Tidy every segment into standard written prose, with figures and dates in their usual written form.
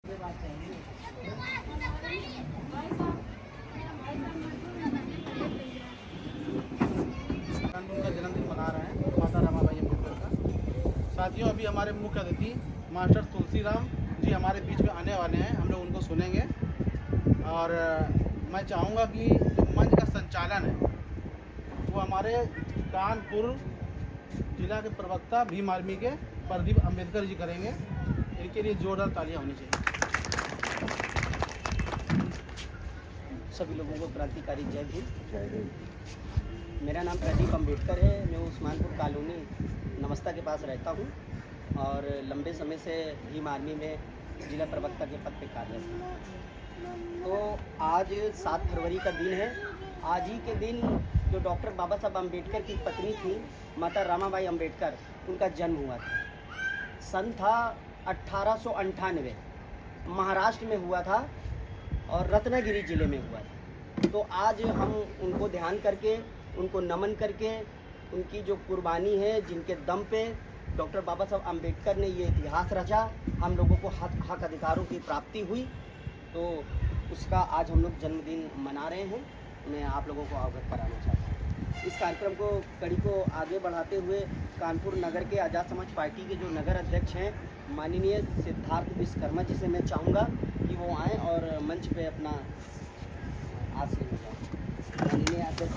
उनका जन्मदिन मना रहे हैं माता रमाबाई अम्बेडकर का। साथियों, अभी हमारे मुख्य अतिथि मास्टर तुलसीराम जी हमारे बीच में आने वाले हैं, हम लोग उनको सुनेंगे। और मैं चाहूँगा कि जो मंच का संचालन है वो हमारे कानपुर जिला के प्रवक्ता भीम आर्मी के प्रदीप अम्बेडकर जी करेंगे। इनके लिए जोरदार तालियां होनी चाहिए। सभी लोगों को क्रांतिकारी जय भीम। मेरा नाम प्रदीप अम्बेडकर है। मैं उस्मानपुर कॉलोनी नमस्ता के पास रहता हूँ और लंबे समय से भीम आर्मी में जिला प्रवक्ता के पद पर कार्यरत हूँ। तो आज 7 फरवरी का दिन है। आज ही के दिन जो डॉक्टर बाबा साहब अम्बेडकर की पत्नी थी माता रमाबाई अम्बेडकर, उनका जन्म हुआ था। सन था 1898, महाराष्ट्र में हुआ था और रत्नागिरी ज़िले में हुआ था। तो आज हम उनको ध्यान करके, उनको नमन करके, उनकी जो कुर्बानी है, जिनके दम पे डॉक्टर बाबा साहब अम्बेडकर ने ये इतिहास रचा, हम लोगों को हक अधिकारों की प्राप्ति हुई, तो उसका आज हम लोग जन्मदिन मना रहे हैं। मैं आप लोगों को अवगत कराना चाहता हूँ। इस कार्यक्रम को कड़ी को आगे बढ़ाते हुए कानपुर नगर के आज़ाद समाज पार्टी के जो नगर अध्यक्ष हैं माननीय सिद्धार्थ विश्वकर्मा जी से मैं चाहूँगा कि वो आएँ और मंच पे अपना आसन लगाएं। माननीय अध्यक्ष।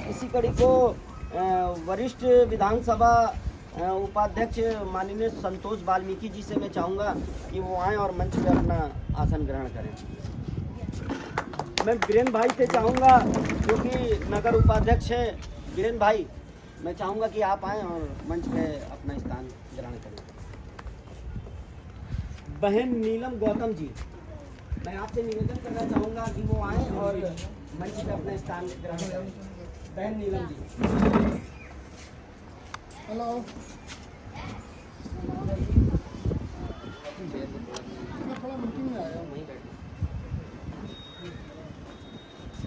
इसी कड़ी को वरिष्ठ विधानसभा उपाध्यक्ष माननीय संतोष वाल्मीकि जी से मैं चाहूँगा कि वो आएँ और मंच पे अपना आसन ग्रहण करें। मैं बीरेन भाई से चाहूँगा, जो कि नगर उपाध्यक्ष है, बीरेन भाई, मैं चाहूँगा कि आप आएँ और मंच पे अपना स्थान ग्रहण करें। बहन नीलम गौतम जी, मैं आपसे निवेदन करना चाहूँगा कि वो आएँ और मंच पे अपना स्थान ग्रहण करें। बहन नीलम जी। हेलो, मैं थोड़ा मीटिंग में आया हूँ।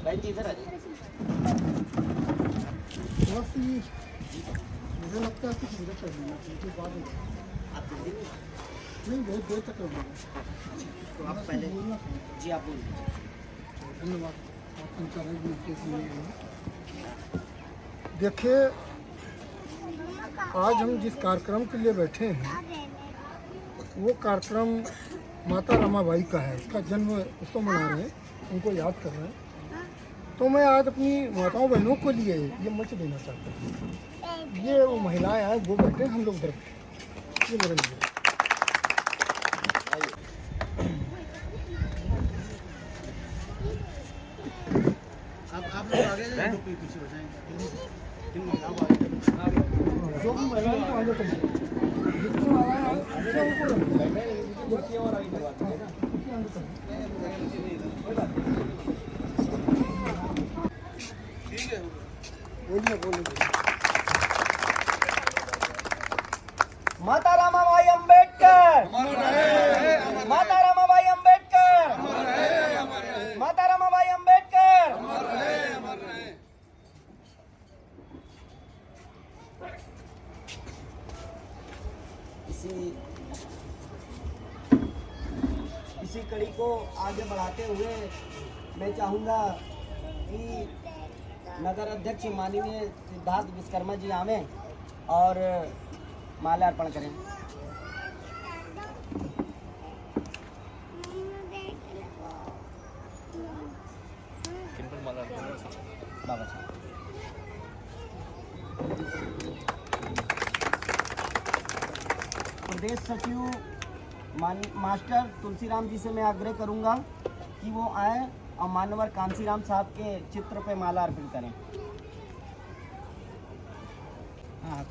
बहन जी इधर आ जाइए। मुझे लगता है कुछ मुझे कर देना चाहिए बाद में। आप नहीं, बहुत देर तक कर देना। तो आप पहले जी आप बोलिए। धन्यवाद। देखिए, आज हम जिस कार्यक्रम के लिए बैठे हैं वो कार्यक्रम माता रमाबाई का है। उसका जन्म उत्सव मना रहे हैं, उनको याद कर रहे हैं। तो मैं आज अपनी माताओं बहनों को लिए ये मंच देना चाहता हूँ। ये वो महिलाएं आए, वो बैठे, हम लोग इधर बैठे। ये मेरे लिए आप लोग आगे जाएं, तो पीछे हो जाएंगे। जो भी महिलाएं को आगे करिए, जिसको आगे बोलिए। माता रमाबाई अम्बेडकर, माता रमाबाई अम्बेडकर, माता रमाबाई अम्बेडकर। इसी कड़ी को आगे बढ़ाते हुए मैं चाहूँगा कि नगर अध्यक्ष माननीय सिद्धार्थ विश्वकर्मा जी आवें और माल्यार्पण करें। बाबा साहब। प्रदेश सचिव मास्टर तुलसीराम जी से मैं आग्रह करूंगा कि वो आए और मानवर कांसीराम साहब के चित्र पे माला अर्पण करें। हाँ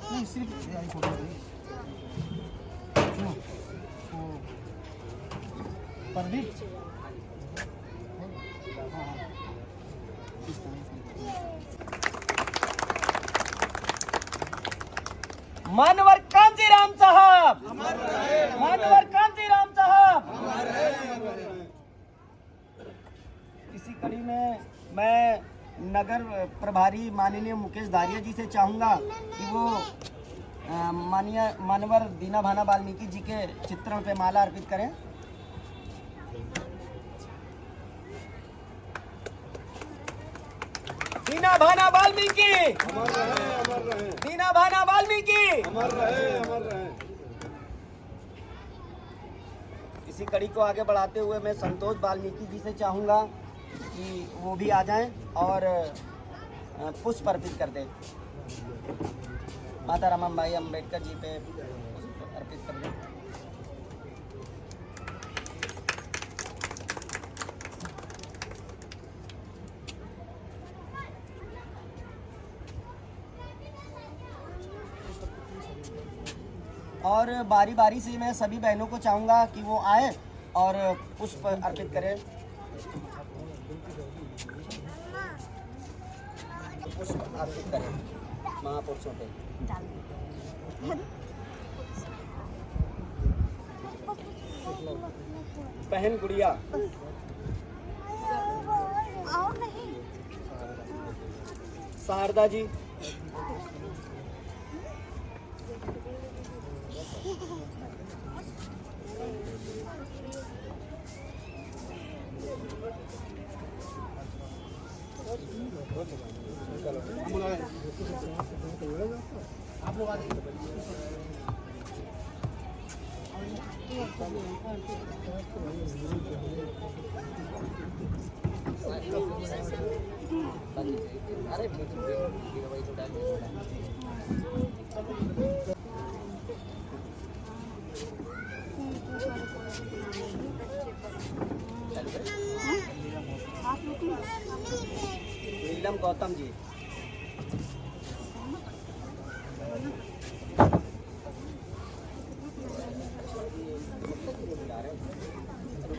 नहीं, सिर्फ फोटो प्रदीप। मानवर कांसीराम साहब, मानवर कांसीराम साहब। इसी कड़ी में मैं नगर प्रभारी माननीय मुकेश धारिया जी से चाहूँगा कि वो माननीय मानवर दीना भाना वाल्मीकि जी के चित्रण पे माला अर्पित करें। दीना भाना वाल्मीकि, दीना भाना वाल्मीकि। इसी कड़ी को आगे बढ़ाते हुए मैं संतोष वाल्मीकि जी से चाहूँगा कि वो भी आ जाएं और पुष्प अर्पित कर दें। माता रमाबाई अम्बेडकर जी पे पुष्प अर्पित कर दें। और बारी बारी से मैं सभी बहनों को चाहूँगा कि वो आए और पुष्प अर्पित करें। पुष्प अर्पित करें महापुरुषों पे। बहन गुड़िया, शारदा जी, आप लोग आ जाइए। अरे नीलम गौतम जी,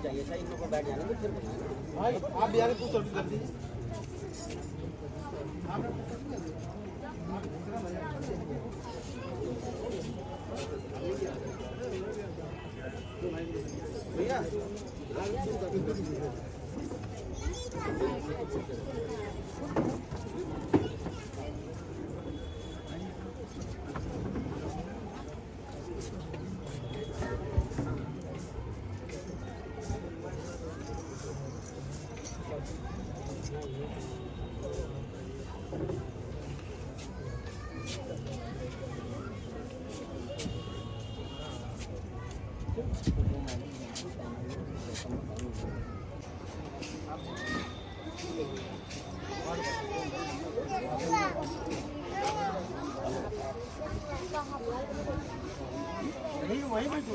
जाइए सही, इन लोगों को बैठ जाने दो, फिर बताएं। भाई आप भी आगे पूछ अर्पित कर दीजिए। भैया वही बैठो।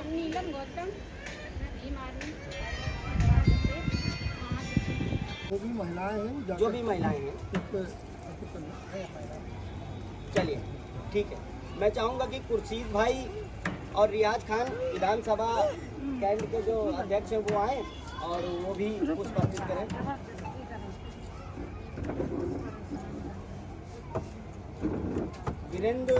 नीलम गौतम जो भी महिलाएं हैं, जो भी महिलाएं हैं, चलिए ठीक है। मैं चाहूँगा कि खुर्शीद भाई और रियाज खान विधानसभा कैंट के जो अध्यक्ष हैं वो आए और वो भी पुष्प अर्पित करें। वीरेंद्र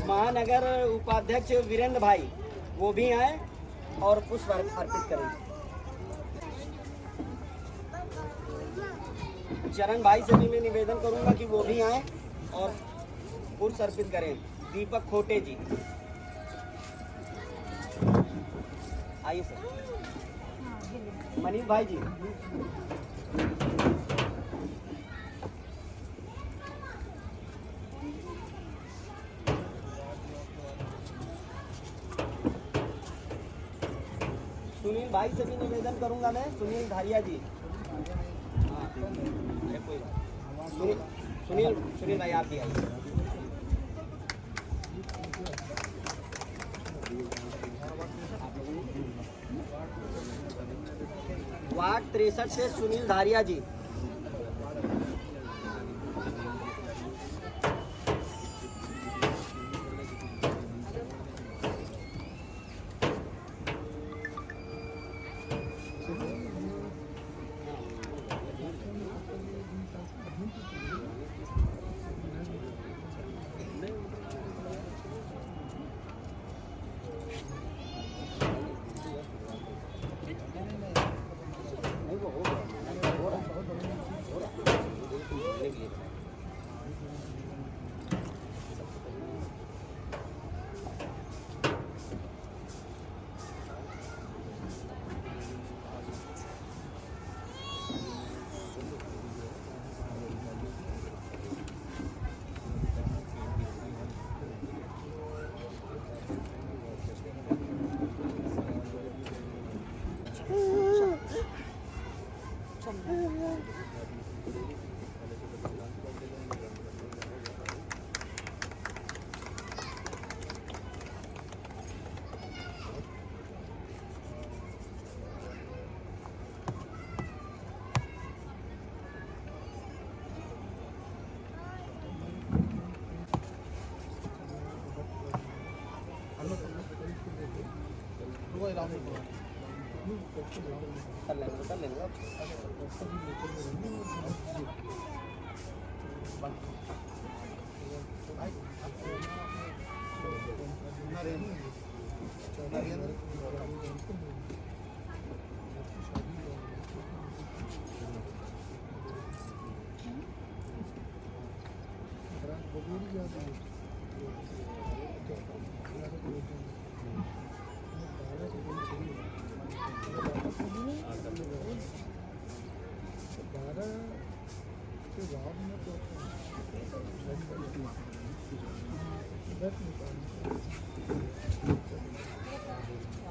महानगर उपाध्यक्ष वीरेंद्र भाई वो भी आए और पुष्प अर्पित करें। चरण भाई से भी मैं निवेदन करूंगा कि वो भी आए और पुष्प अर्पित करें। दीपक खोटे जी आइए सर। मनीष भाई जी, सुनील भाई से भी निवेदन करूंगा मैं। सुनील धारिया जी, हाँ अरे कोई बात। सुनील भाई आप भी आइए। वार्ड 63 से सुनील धारिया जी, वो इलाज करो। कर लेंगे भाई नरेंद्र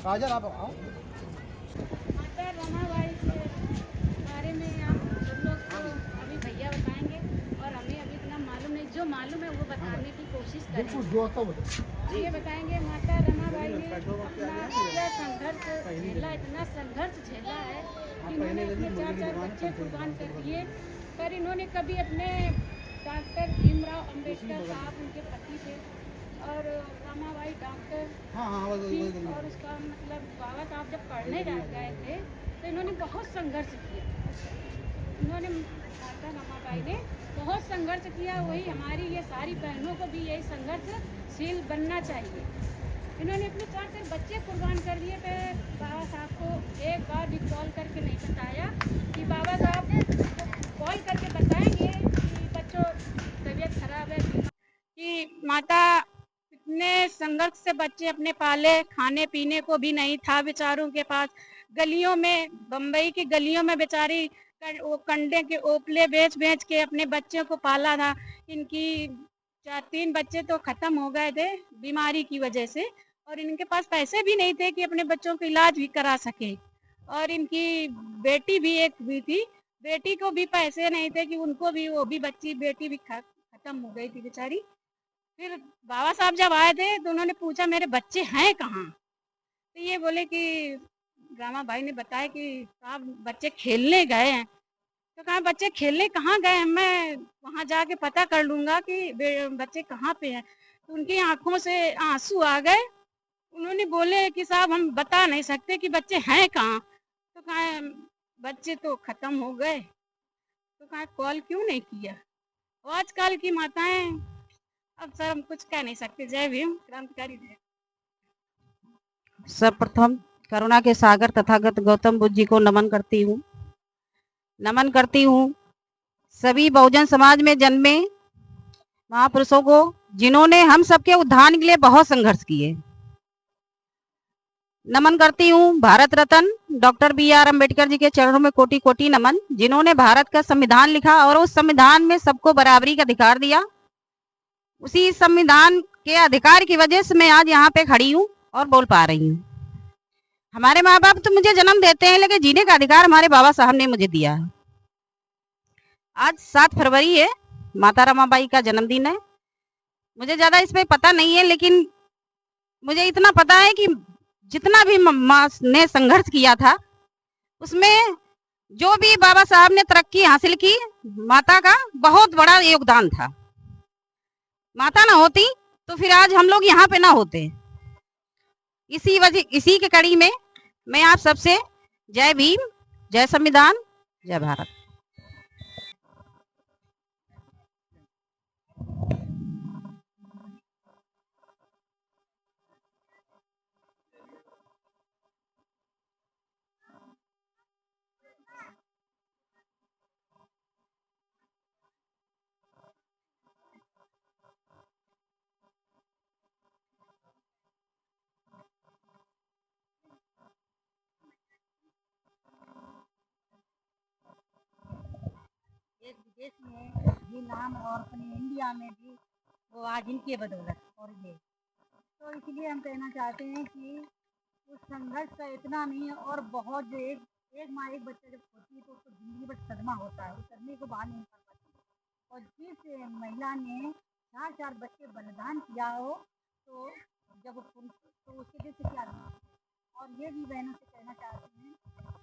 राजा आप आओ। माता रमाबाई के बारे में आप सब लोग को अभी भैया बताएंगे और हमें अभी इतना मालूम नहीं, जो मालूम है वो बताने की कोशिश बिल्कुल करेंगे। जो आता बताओ। ये बताएंगे माता रमाबाई ने अपना पूरा संघर्ष झेला, इतना संघर्ष झेला है कि इन्होंने अपने 4 बच्चे कुर्बान कर दिए, पर इन्होंने कभी अपने डॉक्टर भीमराव अंबेडकर साहब उनके पति थे और रमाबाई डॉक्टर हाँ हाँ थी, और उसका मतलब बाबा साहब जब पढ़ने गए थे तो इन्होंने बहुत संघर्ष किया। इन्होंने माता रमाबाई ने बहुत संघर्ष किया, वही हमारी ये सारी बहनों को भी यही संघर्षशील बनना चाहिए। इन्होंने अपने 4 बच्चे कुर्बान कर दिए, पर बाबा साहब को एक बार भी कॉल करके नहीं बताया कि बाबा साहब कॉल करके बताएंगे कि बच्चों तबीयत खराब है कि माता इतने संघर्ष से बच्चे अपने पाले, खाने पीने को भी नहीं था बेचारों के पास। गलियों में, बम्बई की गलियों में बेचारी वो कंडे के ओपले बेच बेच के अपने बच्चों को पाला था। इनकी 3 बच्चे तो ख़त्म हो गए थे बीमारी की वजह से, और इनके पास पैसे भी नहीं थे कि अपने बच्चों का इलाज भी करा सके। और इनकी बेटी भी एक हुई थी, बेटी को भी पैसे नहीं थे कि उनको भी, वो भी बच्ची बेटी भी ख़त्म हो गई थी बेचारी। फिर बाबा साहब जब आए थे तो उन्होंने पूछा मेरे बच्चे हैं कहाँ, तो ये बोले कि रामाबाई ने बताया कि साहब बच्चे खेलने गए हैं। तो कहा बच्चे खेलने कहाँ गए हैं, मैं वहाँ जाके पता कर लूँगा कि बच्चे कहाँ पे हैं। तो उनकी आंखों से आंसू आ गए। उन्होंने बोले कि साहब हम बता नहीं सकते कि बच्चे हैं कहाँ। तो कहा बच्चे तो ख़त्म हो गए। तो कहा कॉल क्यों नहीं किया। और आजकल की माताएं, अब सर हम कुछ कह नहीं सकते। जय भीम, क्रांतिकारी जय। सर्वप्रथम करुणा के सागर तथागत गौतम बुद्ध जी को नमन करती हूँ सभी बहुजन समाज में जन्मे महापुरुषों को, जिन्होंने हम सबके उद्धार के लिए बहुत संघर्ष किए। नमन करती हूँ भारत रत्न डॉक्टर BR अम्बेडकर जी के चरणों में कोटि कोटि नमन, जिन्होंने भारत का संविधान लिखा और उस संविधान में सबको बराबरी का अधिकार दिया। उसी संविधान के अधिकार की वजह से मैं आज यहाँ पे खड़ी हूँ और बोल पा रही हूँ। हमारे माँ बाप तो मुझे जन्म देते हैं, लेकिन जीने का अधिकार हमारे बाबा साहब ने मुझे दिया है। आज 7 फरवरी है, माता रमाबाई का जन्मदिन है। मुझे ज्यादा इस पे पता नहीं है, लेकिन मुझे इतना पता है कि जितना भी माँ ने संघर्ष किया था, उसमें जो भी बाबा साहब ने तरक्की हासिल की, माता का बहुत बड़ा योगदान था। माता ना होती तो फिर आज हम लोग यहाँ पे ना होते। इसी के कड़ी में मैं आप सबसे जय भीम, जय संविधान, जय भारत। देश विदेश में भी नाम और अपने इंडिया में भी वो आज इनके बदौलत। और ये तो इसलिए हम कहना चाहते हैं कि उस संघर्ष का इतना नहीं है, और बहुत जो एक माँ एक बच्चा जब होती है तो उसको जिंदगी भर सदमा होता है, उस सदमे को बाहर नहीं कर पाती। और जिस महिला ने 4 बच्चे बलिदान किया हो, तो जब तो उसके दिल से क्या लगता है। और ये भी बहनों से कहना चाहती हैं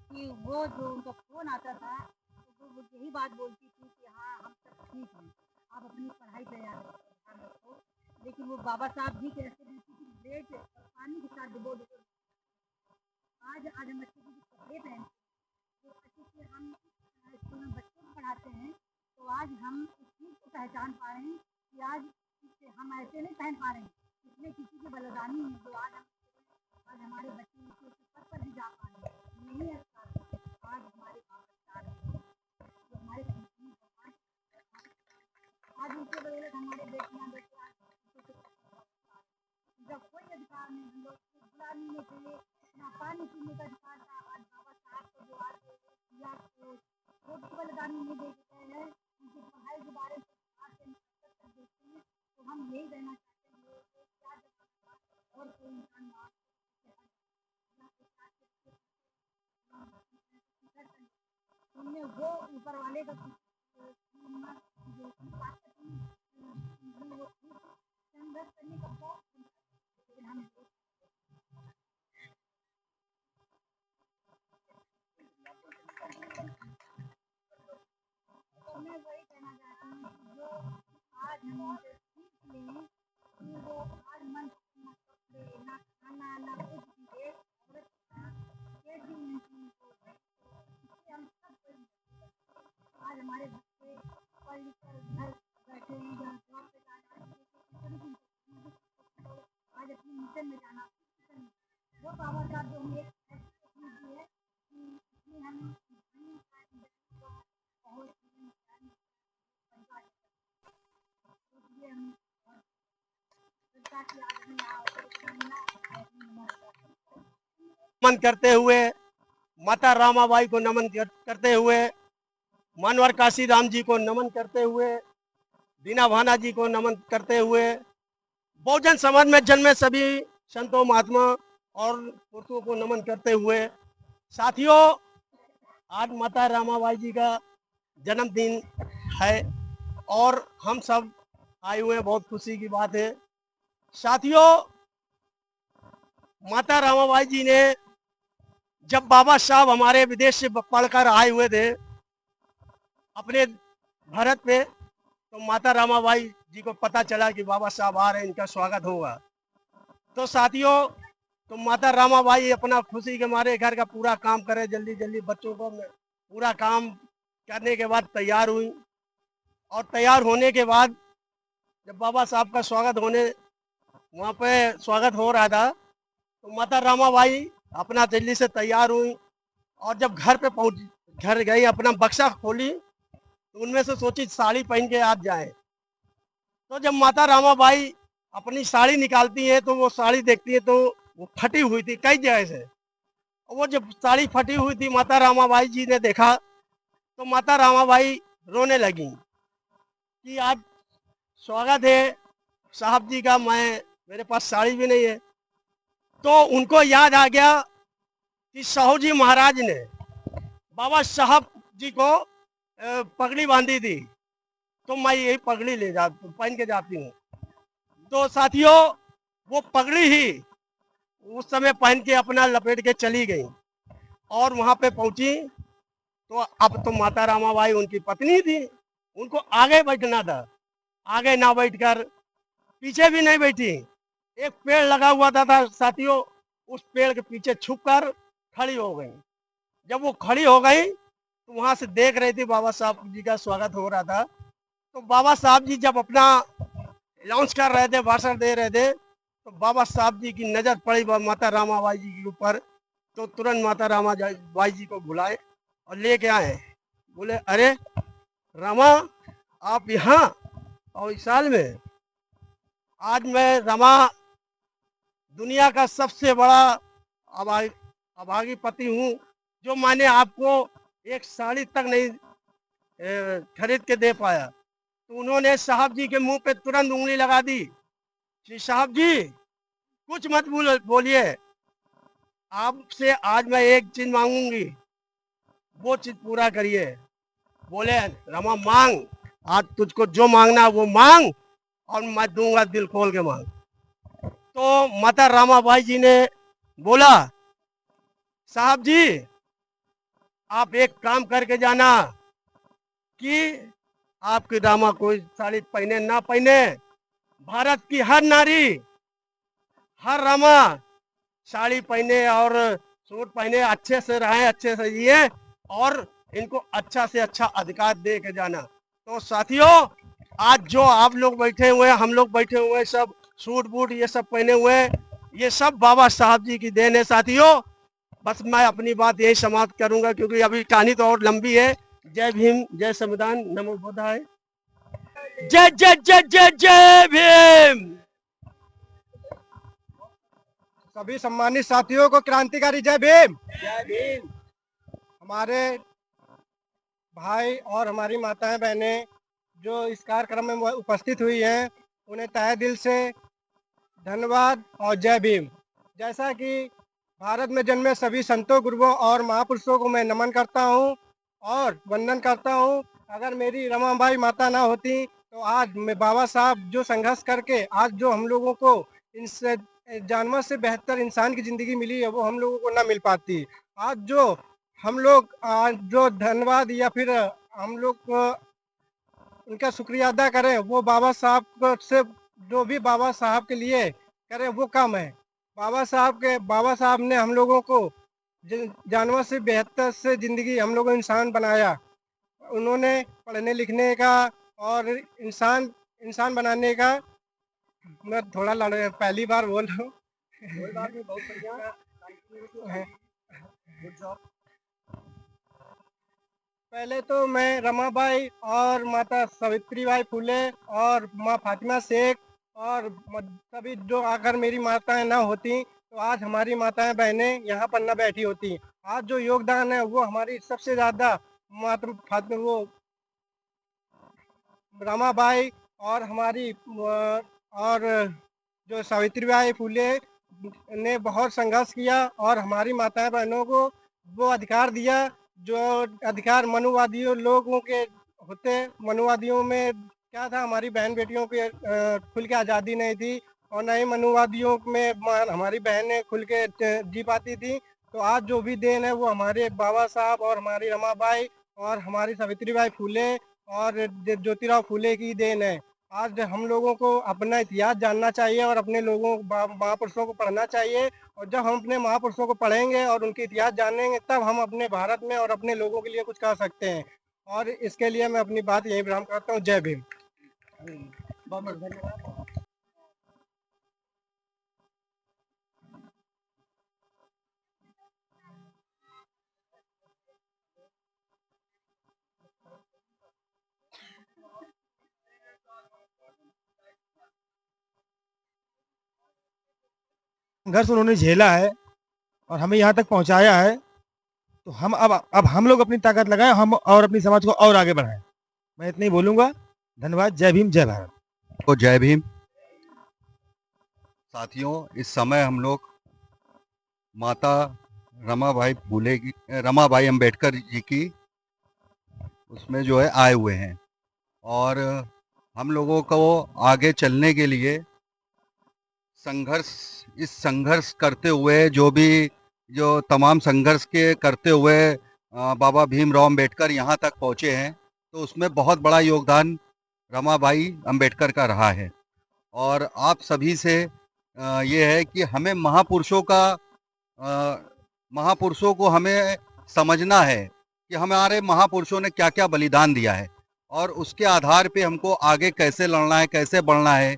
कि वो जो उनका फ़ोन आता था तो वो यही बात बोलती थी कि हाँ हम सब ठीक हैं, आप अपनी पढ़ाई पे ध्यान रखो। लेकिन वो बाबा साहब भी कहते रहती थी ब्रेड और पानी के साथ डुबो आज हम बच्चे की जो कपड़े पहनते हैं, जो अच्छे से हम स्कूल में बच्चों को पढ़ाते हैं, तो आज हम इस चीज़ को पहचान पा रहे हैं कि आज हम ऐसे नहीं पहन पा रहे हैं, इसमें किसी की बलिदानी है जो आज हमारे बच्चे ऊँचे पद पर भी जा पा रहे हैं। यही है आज हमारे भारत जो हमारे आज उनके बदौलत हमारे बेटियाँ बेटे आज जब कोई अधिकार नहीं, हम लोग को गुलामी में थे, ना पानी पीने का अधिकार था। आज बाबा साहब को जो आज या छोटी बलिदानी नहीं दे सकते हैं, उनकी पढ़ाई के बारे में आज से देखते हैं, तो हम यही कहना चाहते हैं कि क्या और कोई इंसान ना उनमें वो ऊपर वाले का जो ताकत वो संघर्ष करने का बहुत हम तो मैं वही कहना चाहती हूँ कि जो आज हम उनसे सीख लें कि वो आज मन ना कपड़े ना खाना ना कुछ भी एक औरत का एक भी नहीं इससे हम सब कोई आज हमारे बच्चे पढ़ लिख कर घर बैठे हैं जहाँ जॉब पे जाना आज अपनी मिशन में जाना वो बाबा साहब जो हमें एक ऐसी चीज़ दी है कि इसमें हमें बहुत नमन करते हुए, माता रामाबाई को नमन करते हुए, मानवर काशीराम जी को नमन करते हुए, दीना भाना जी को नमन करते हुए, बहुजन समाज में जन्मे सभी संतों महात्मा और पुरुषों को नमन करते हुए, साथियों आज माता रामाबाई जी का जन्मदिन है और हम सब आए हुए हैं, बहुत खुशी की बात है। साथियों माता रामाबाई जी ने जब बाबा साहब हमारे विदेश से पढ़कर आए हुए थे अपने भारत पे, तो माता रामाबाई जी को पता चला कि बाबा साहब आ रहे हैं, इनका स्वागत होगा। तो साथियों तो माता रामाबाई अपना खुशी के मारे घर का पूरा काम करे, जल्दी जल्दी बच्चों को पूरा काम करने के बाद तैयार हुई और तैयार होने के बाद जब बाबा साहब का स्वागत होने वहाँ पे स्वागत हो रहा था, तो माता रामाबाई अपना जल्दी से तैयार हुई और जब घर पे घर गई, अपना बक्सा खोली तो उनमें से सोची साड़ी पहन के आप जाए। तो जब माता रामाबाई अपनी साड़ी निकालती है तो वो साड़ी देखती है तो वो फटी हुई थी कई जगह से। वो जब साड़ी फटी हुई थी माता रामाबाई जी ने देखा तो माता रामाबाई रोने लगी कि आज स्वागत है साहब जी का, मेरे पास साड़ी भी नहीं है। तो उनको याद आ गया कि साहू जी महाराज ने बाबा साहब जी को पगड़ी बांधी थी, तो मैं यही पगड़ी पहन के जाती हूँ। तो साथियों वो पगड़ी ही उस समय पहन के अपना लपेट के चली गई और वहां पे पहुंची तो अब तो माता रामाबाई उनकी पत्नी थी, उनको आगे बैठना था, आगे ना बैठकर पीछे भी नहीं बैठी। एक पेड़ लगा हुआ था साथियों, उस पेड़ के पीछे छुपकर खड़ी हो गई। जब वो खड़ी हो गई तो वहां से देख रही थी बाबा साहब जी का स्वागत हो रहा था। तो बाबा साहब जी जब अपना अनाउंस कर रहे थे, भाषण दे रहे थे, तो बाबा साहब जी की नजर पड़ी माता रामाबाई जी के ऊपर। तो तुरंत माता रामाबाई जी को बुलाए और लेके आए। बोले अरे रामा आप यहाँ और इस साल में? आज मैं रमा दुनिया का सबसे बड़ा अभागी पति हूँ जो मैंने आपको एक साड़ी तक नहीं खरीद के दे पाया। तो उन्होंने साहब जी के मुंह पे तुरंत उंगली लगा दी कि साहब जी कुछ मत बोलिए, आपसे आज मैं एक चीज मांगूंगी, वो चीज पूरा करिए। बोले रमा मांग, आज तुझको जो मांगना वो मांग और मैं दूंगा, दिल खोल के मांग। तो माता रामाबाई जी ने बोला साहब जी आप एक काम करके जाना कि आपकी रामा कोई साड़ी पहने ना पहने, भारत की हर नारी हर रामा साड़ी पहने और सूट पहने, अच्छे से रहें, अच्छे से जिए और इनको अच्छा से अच्छा अधिकार दे के जाना। तो साथियों, आज जो आप लोग बैठे हुए हैं, हम लोग बैठे हुए हैं, सब सूट बूट ये सब पहने हुए हैं, ये सब बाबा साहब जी की देन है साथियों। बस मैं अपनी बात यही समाप्त करूंगा क्योंकि अभी कहानी तो और लंबी है। जय भीम, जय संविधान, नमो बुद्धाय। जय जय जय जय जय भीम। सभी सम्मानित साथियों को क्रांतिकारी जय भीम। जय भीम। हमारे भाई और हमारी माताएं बहनें जो इस कार्यक्रम में उपस्थित हुई हैं, उन्हें तहे दिल से धन्यवाद और जय भीम। जैसा कि भारत में जन्मे सभी संतों, गुरुओं और महापुरुषों को मैं नमन करता हूं और वंदन करता हूं। अगर मेरी रमाबाई माता ना होती तो आज मैं बाबा साहब जो संघर्ष करके आज जो हम लोगों को इनसे जानवर से बेहतर इंसान की ज़िंदगी मिली है, वो हम लोगों को ना मिल पाती। आज जो हम लोग आज जो धन्यवाद या फिर हम लोग को उनका शुक्रिया अदा करें, वो बाबा साहब से जो भी बाबा साहब के लिए करें वो कम है। बाबा साहब ने हम लोगों को जानवर से बेहतर से ज़िंदगी हम लोगों को इंसान बनाया। उन्होंने पढ़ने लिखने का और इंसान बनाने का, मैं थोड़ा पहली बार बोल रहा हूँ। पहले तो मैं रमाबाई और माता सावित्रीबाई फुले और माँ फातिमा शेख और सभी जो अगर मेरी माताएं ना होती तो आज हमारी माताएं बहनें यहाँ पर ना बैठी होती। आज जो योगदान है वो हमारी सबसे ज़्यादा वो रमाबाई और हमारी और जो सावित्रीबाई फुले ने बहुत संघर्ष किया और हमारी माताएं बहनों को वो अधिकार दिया जो अधिकार मनुवादियों लोगों के होते। मनुवादियों में क्या था, हमारी बहन बेटियों के खुल के आज़ादी नहीं थी और न ही मनुवादियों में हमारी बहनें खुल के जी पाती थी। तो आज जो भी देन है वो हमारे बाबा साहब और हमारी रमाबाई और हमारी सावित्रीबाई फुले और ज्योतिराव फुले की देन है। आज हम लोगों को अपना इतिहास जानना चाहिए और अपने लोगों महापुरुषों को पढ़ना चाहिए। और जब हम अपने महापुरुषों को पढ़ेंगे और उनके इतिहास जानेंगे तब हम अपने भारत में और अपने लोगों के लिए कुछ कर सकते हैं। और इसके लिए मैं अपनी बात यहीं विराम करता हूँ। जय भीम। बहुत बहुत धन्यवाद। संघर्ष उन्होंने झेला है और हमें यहाँ तक पहुँचाया है, तो हम अब हम लोग अपनी ताकत लगाएं, हम और अपनी समाज को और आगे बढ़ाएं। मैं इतना ही बोलूँगा। धन्यवाद। जय भीम, जय भारत। को जय भीम। साथियों, इस समय हम लोग माता रमाबाई अंबेडकर जी की उसमें जो है आए हुए हैं और हम लोगों को आगे चलने के लिए संघर्ष करते हुए जो तमाम संघर्ष के करते हुए बाबा भीमराव अंबेडकर यहाँ तक पहुँचे हैं, तो उसमें बहुत बड़ा योगदान रमाबाई अंबेडकर का रहा है। और आप सभी से ये है कि हमें महापुरुषों को हमें समझना है कि हमारे महापुरुषों ने क्या क्या बलिदान दिया है और उसके आधार पे हमको आगे कैसे लड़ना है, कैसे बढ़ना है।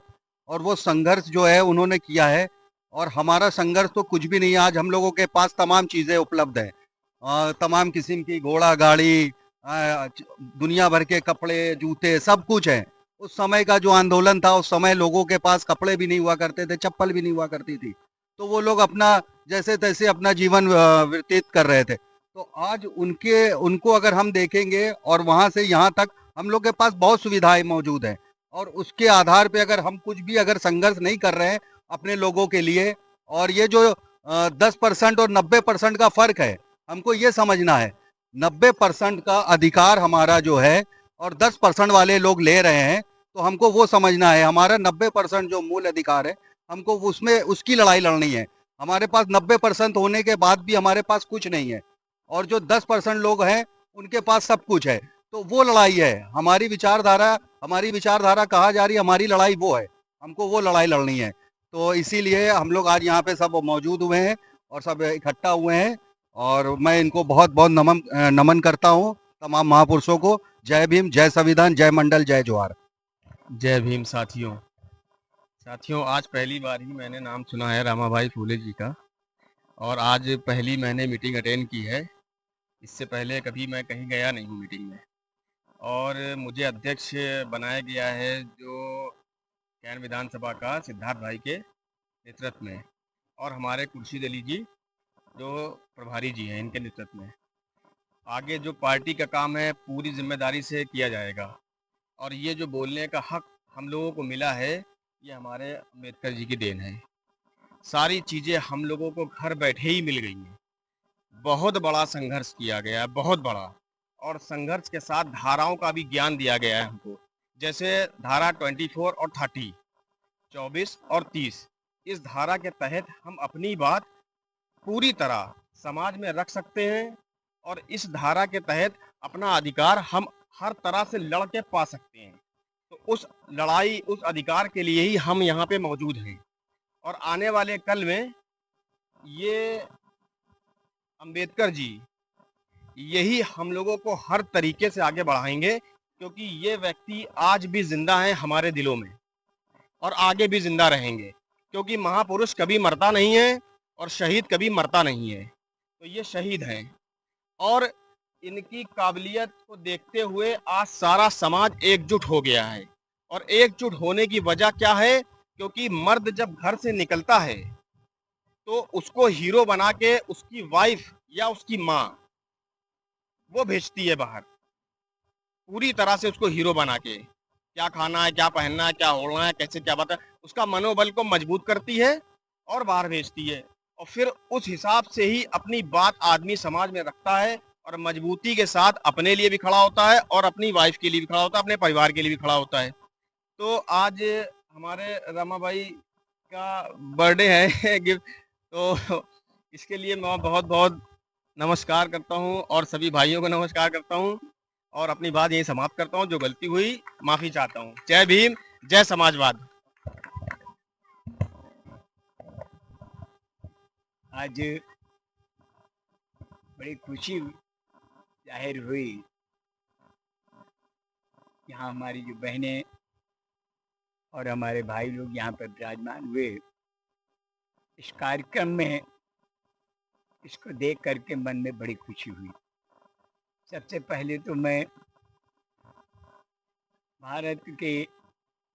और वो संघर्ष जो है उन्होंने किया है और हमारा संघर्ष तो कुछ भी नहीं है। आज हम लोगों के पास तमाम चीज़ें उपलब्ध हैं, तमाम किस्म की घोड़ा गाड़ी, दुनिया भर के कपड़े, जूते, सब कुछ है। उस समय का जो आंदोलन था, उस समय लोगों के पास कपड़े भी नहीं हुआ करते थे, चप्पल भी नहीं हुआ करती थी, तो वो लोग अपना जैसे तैसे अपना जीवन व्यतीत कर रहे थे। तो आज उनको अगर हम देखेंगे और वहाँ से यहाँ तक हम लोग के पास बहुत सुविधाएं मौजूद हैं और उसके आधार पे अगर हम कुछ भी अगर संघर्ष नहीं कर रहे हैं अपने लोगों के लिए, और ये जो 10% और 90% का फर्क है, हमको ये समझना है 90% का अधिकार हमारा जो है और 10% वाले लोग ले रहे हैं, तो हमको वो समझना है हमारा 90% जो मूल अधिकार है हमको उसमें उसकी लड़ाई लड़नी है। हमारे पास 90% होने के बाद भी हमारे पास कुछ नहीं है और जो 10% लोग हैं उनके पास सब कुछ है, तो वो लड़ाई है हमारी विचारधारा कहा जा रही है, हमारी लड़ाई वो है, हमको वो लड़ाई लड़नी है। तो इसीलिए हम लोग आज यहाँ पे सब मौजूद हुए हैं और सब इकट्ठा हुए हैं और मैं इनको बहुत बहुत नमन करता हूँ तमाम महापुरुषों को। जय भीम, जय संविधान, जय मंडल, जय जोहार। जय भीम साथियों। आज पहली बार ही मैंने नाम सुना है रामाभाई फूले जी का, और आज पहली मैंने मीटिंग अटेंड की है। इससे पहले कभी मैं कहीं गया नहीं हूँ मीटिंग में, और मुझे अध्यक्ष बनाया गया है जो कैन विधानसभा का सिद्धार्थ भाई के नेतृत्व में, और हमारे खुर्शीद अली जी जो प्रभारी जी हैं इनके नेतृत्व में। आगे जो पार्टी का काम है पूरी जिम्मेदारी से किया जाएगा, और ये जो बोलने का हक हम लोगों को मिला है ये हमारे अम्बेडकर जी की देन है। सारी चीज़ें हम लोगों को घर बैठे ही मिल गई हैं। बहुत बड़ा संघर्ष किया गया है, बहुत बड़ा, और संघर्ष के साथ धाराओं का भी ज्ञान दिया गया है हमको। जैसे धारा 24 और 30, 24 और 30, इस धारा के तहत हम अपनी बात पूरी तरह समाज में रख सकते हैं, और इस धारा के तहत अपना अधिकार हम हर तरह से लड़ के पा सकते हैं। तो उस लड़ाई, उस अधिकार के लिए ही हम यहाँ पे मौजूद हैं, और आने वाले कल में ये अंबेडकर जी यही हम लोगों को हर तरीके से आगे बढ़ाएंगे, क्योंकि ये व्यक्ति आज भी जिंदा हैं हमारे दिलों में, और आगे भी जिंदा रहेंगे, क्योंकि महापुरुष कभी मरता नहीं है और शहीद कभी मरता नहीं है। तो ये शहीद हैं, और इनकी काबिलियत को देखते हुए आज सारा समाज एकजुट हो गया है। और एकजुट होने की वजह क्या है? क्योंकि मर्द जब घर से निकलता है तो उसको हीरो बना के उसकी वाइफ या उसकी माँ वो भेजती है बाहर, पूरी तरह से उसको हीरो बना के। क्या खाना है, क्या पहनना है, क्या ओढ़ना है, कैसे क्या बात है, उसका मनोबल को मजबूत करती है और बाहर भेजती है। और फिर उस हिसाब से ही अपनी बात आदमी समाज में रखता है, और मजबूती के साथ अपने लिए भी खड़ा होता है और अपनी वाइफ के लिए भी खड़ा होता है, अपने परिवार के लिए भी खड़ा होता है। तो आज हमारे रमाबाई का बर्थडे है गिफ्ट, तो इसके लिए मैं बहुत बहुत नमस्कार करता हूँ और सभी भाइयों को नमस्कार करता हूँ, और अपनी बात यही समाप्त करता हूँ। जो गलती हुई माफ़ी चाहता हूँ। जय भीम, जय समाजवाद। आज बड़ी खुशी जाहिर हुई, यहाँ हमारी जो बहनें और हमारे भाई लोग यहाँ पर विराजमान हुए। इस कार्यक्रम में इसको देख करके मन में बड़ी खुशी हुई। सबसे पहले तो मैं भारत के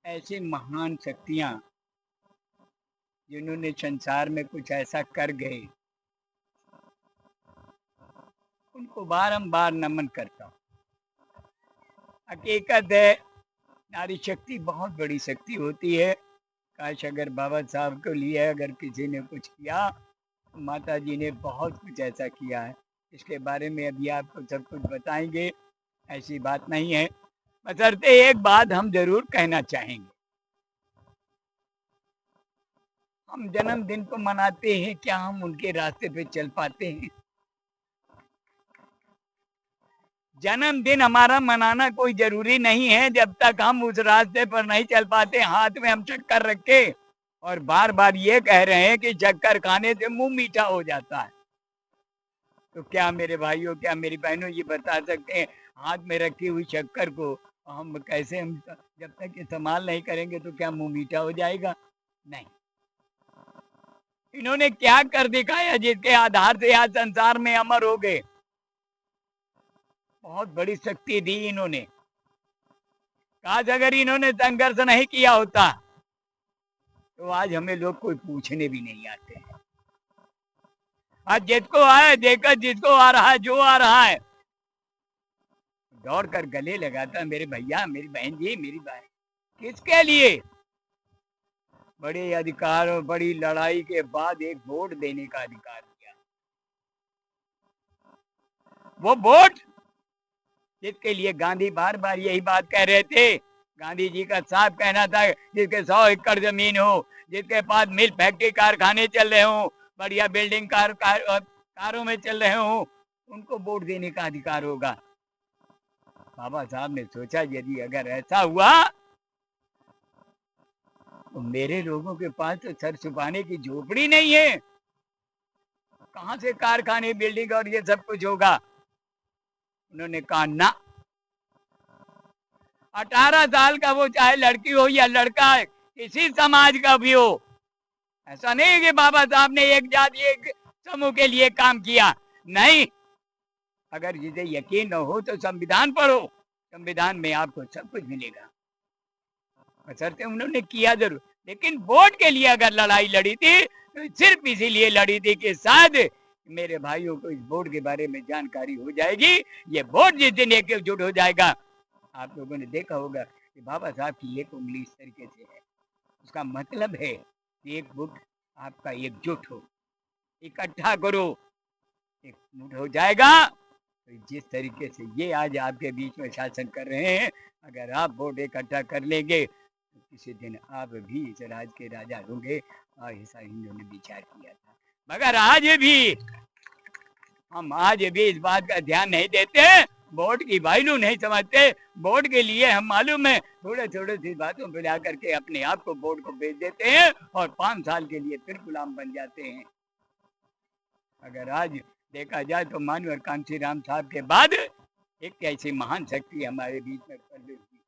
ऐसे महान शक्तियाँ जिन्होंने संसार में कुछ ऐसा कर गए, उनको बारंबार नमन करता हूँ। हकीकत है नारी शक्ति बहुत बड़ी शक्ति होती है। काश अगर बाबा साहब को लिए अगर किसी ने कुछ किया, तो माता जी ने बहुत कुछ ऐसा किया है। इसके बारे में अभी आपको सब कुछ बताएंगे, ऐसी बात नहीं है। बशर्ते एक बात हम जरूर कहना चाहेंगे, हम जन्मदिन को मनाते हैं, क्या हम उनके रास्ते पे चल पाते हैं? जन्मदिन हमारा मनाना कोई जरूरी नहीं है जब तक हम उस रास्ते पर नहीं चल पाते। हाथ में हम शक्कर रख के और बार बार ये कह रहे हैं कि शक्कर खाने से मुंह मीठा हो जाता है। तो क्या मेरे भाइयों, क्या मेरी बहनों ये बता सकते हैं हाथ में रखी हुई शक्कर को हम कैसे, हम जब तक इस्तेमाल नहीं करेंगे तो क्या मुंह मीठा हो जाएगा? नहीं। इन्होंने क्या कर दिखाया जिसके आधार से आज संसार में अमर हो गए? बहुत बड़ी शक्ति दी इन्होंने। काश अगर इन्होंने संघर्ष नहीं किया होता तो आज हमें लोग कोई पूछने भी नहीं आते हैं। आज जिसको आए देखकर जिसको आ रहा है, जो आ रहा है दौड़ कर गले लगाता, मेरे भैया, मेरी बहन जी, मेरी बहन। किसके लिए? बड़े अधिकार और बड़ी लड़ाई के बाद एक वोट देने का अधिकार दिया। वो वोट जिसके लिए गांधी बार बार यही बात कह रहे थे। गांधी जी का साफ कहना था जिसके 100 एकड़ जमीन हो, जिसके पास मिल फैक्ट्री कारखाने चल रहे हो, बढ़िया बिल्डिंग कारों में चल रहे हो, उनको वोट देने का अधिकार होगा। बाबा साहब ने सोचा यदि अगर ऐसा हुआ तो मेरे लोगों के पास तो सर छुपाने की झोपड़ी नहीं है। कहाँ से कारखाने, बिल्डिंग और ये सब कुछ होगा? उन्होंने कहा ना, 18 साल का वो चाहे लड़की हो या लड़का है, किसी समाज का भी हो, ऐसा नहीं है कि बाबा साहब ने एक जाति एक समूह के लिए काम किया, नहीं। अगर जिसे यकीन न हो तो संविधान पढ़ो, संविधान में आपको सब कुछ मिलेगा। बशर्ते उन्होंने किया जरूर, लेकिन वोट के लिए अगर लड़ाई लड़ी थी तो सिर्फ इसीलिए लड़ी थी कि शायद मेरे भाइयों को इस वोट के बारे में जानकारी हो जाएगी। ये वोट जिस दिन एकजुट हो जाएगा, आप लोगों ने देखा होगा कि बाबा साहब की एक उंगली इस तरीके से है, उसका मतलब है कि एक वोट आपका एकजुट हो, इकट्ठा करो, एक मुठ हो जाएगा। तो जिस तरीके से ये आज आपके बीच में शासन कर रहे हैं, अगर आप वोट इकट्ठा कर लेंगे तो किसी दिन आप भी इस राज के राजा होंगे। और ऐसा इन्होंने विचार किया था, मगर आज भी हम इस बात का ध्यान नहीं देते, वोट की वैल्यू नहीं समझते। वोट के लिए हम मालूम है थोड़े थोड़े सी बातों पर ला करके अपने आप को वोट को बेच देते हैं और 5 साल के लिए फिर गुलाम बन जाते हैं। अगर आज देखा जाए तो मानवर कांची राम साहब के बाद एक ऐसी महान शक्ति हमारे बीच में प्रवेश हुई।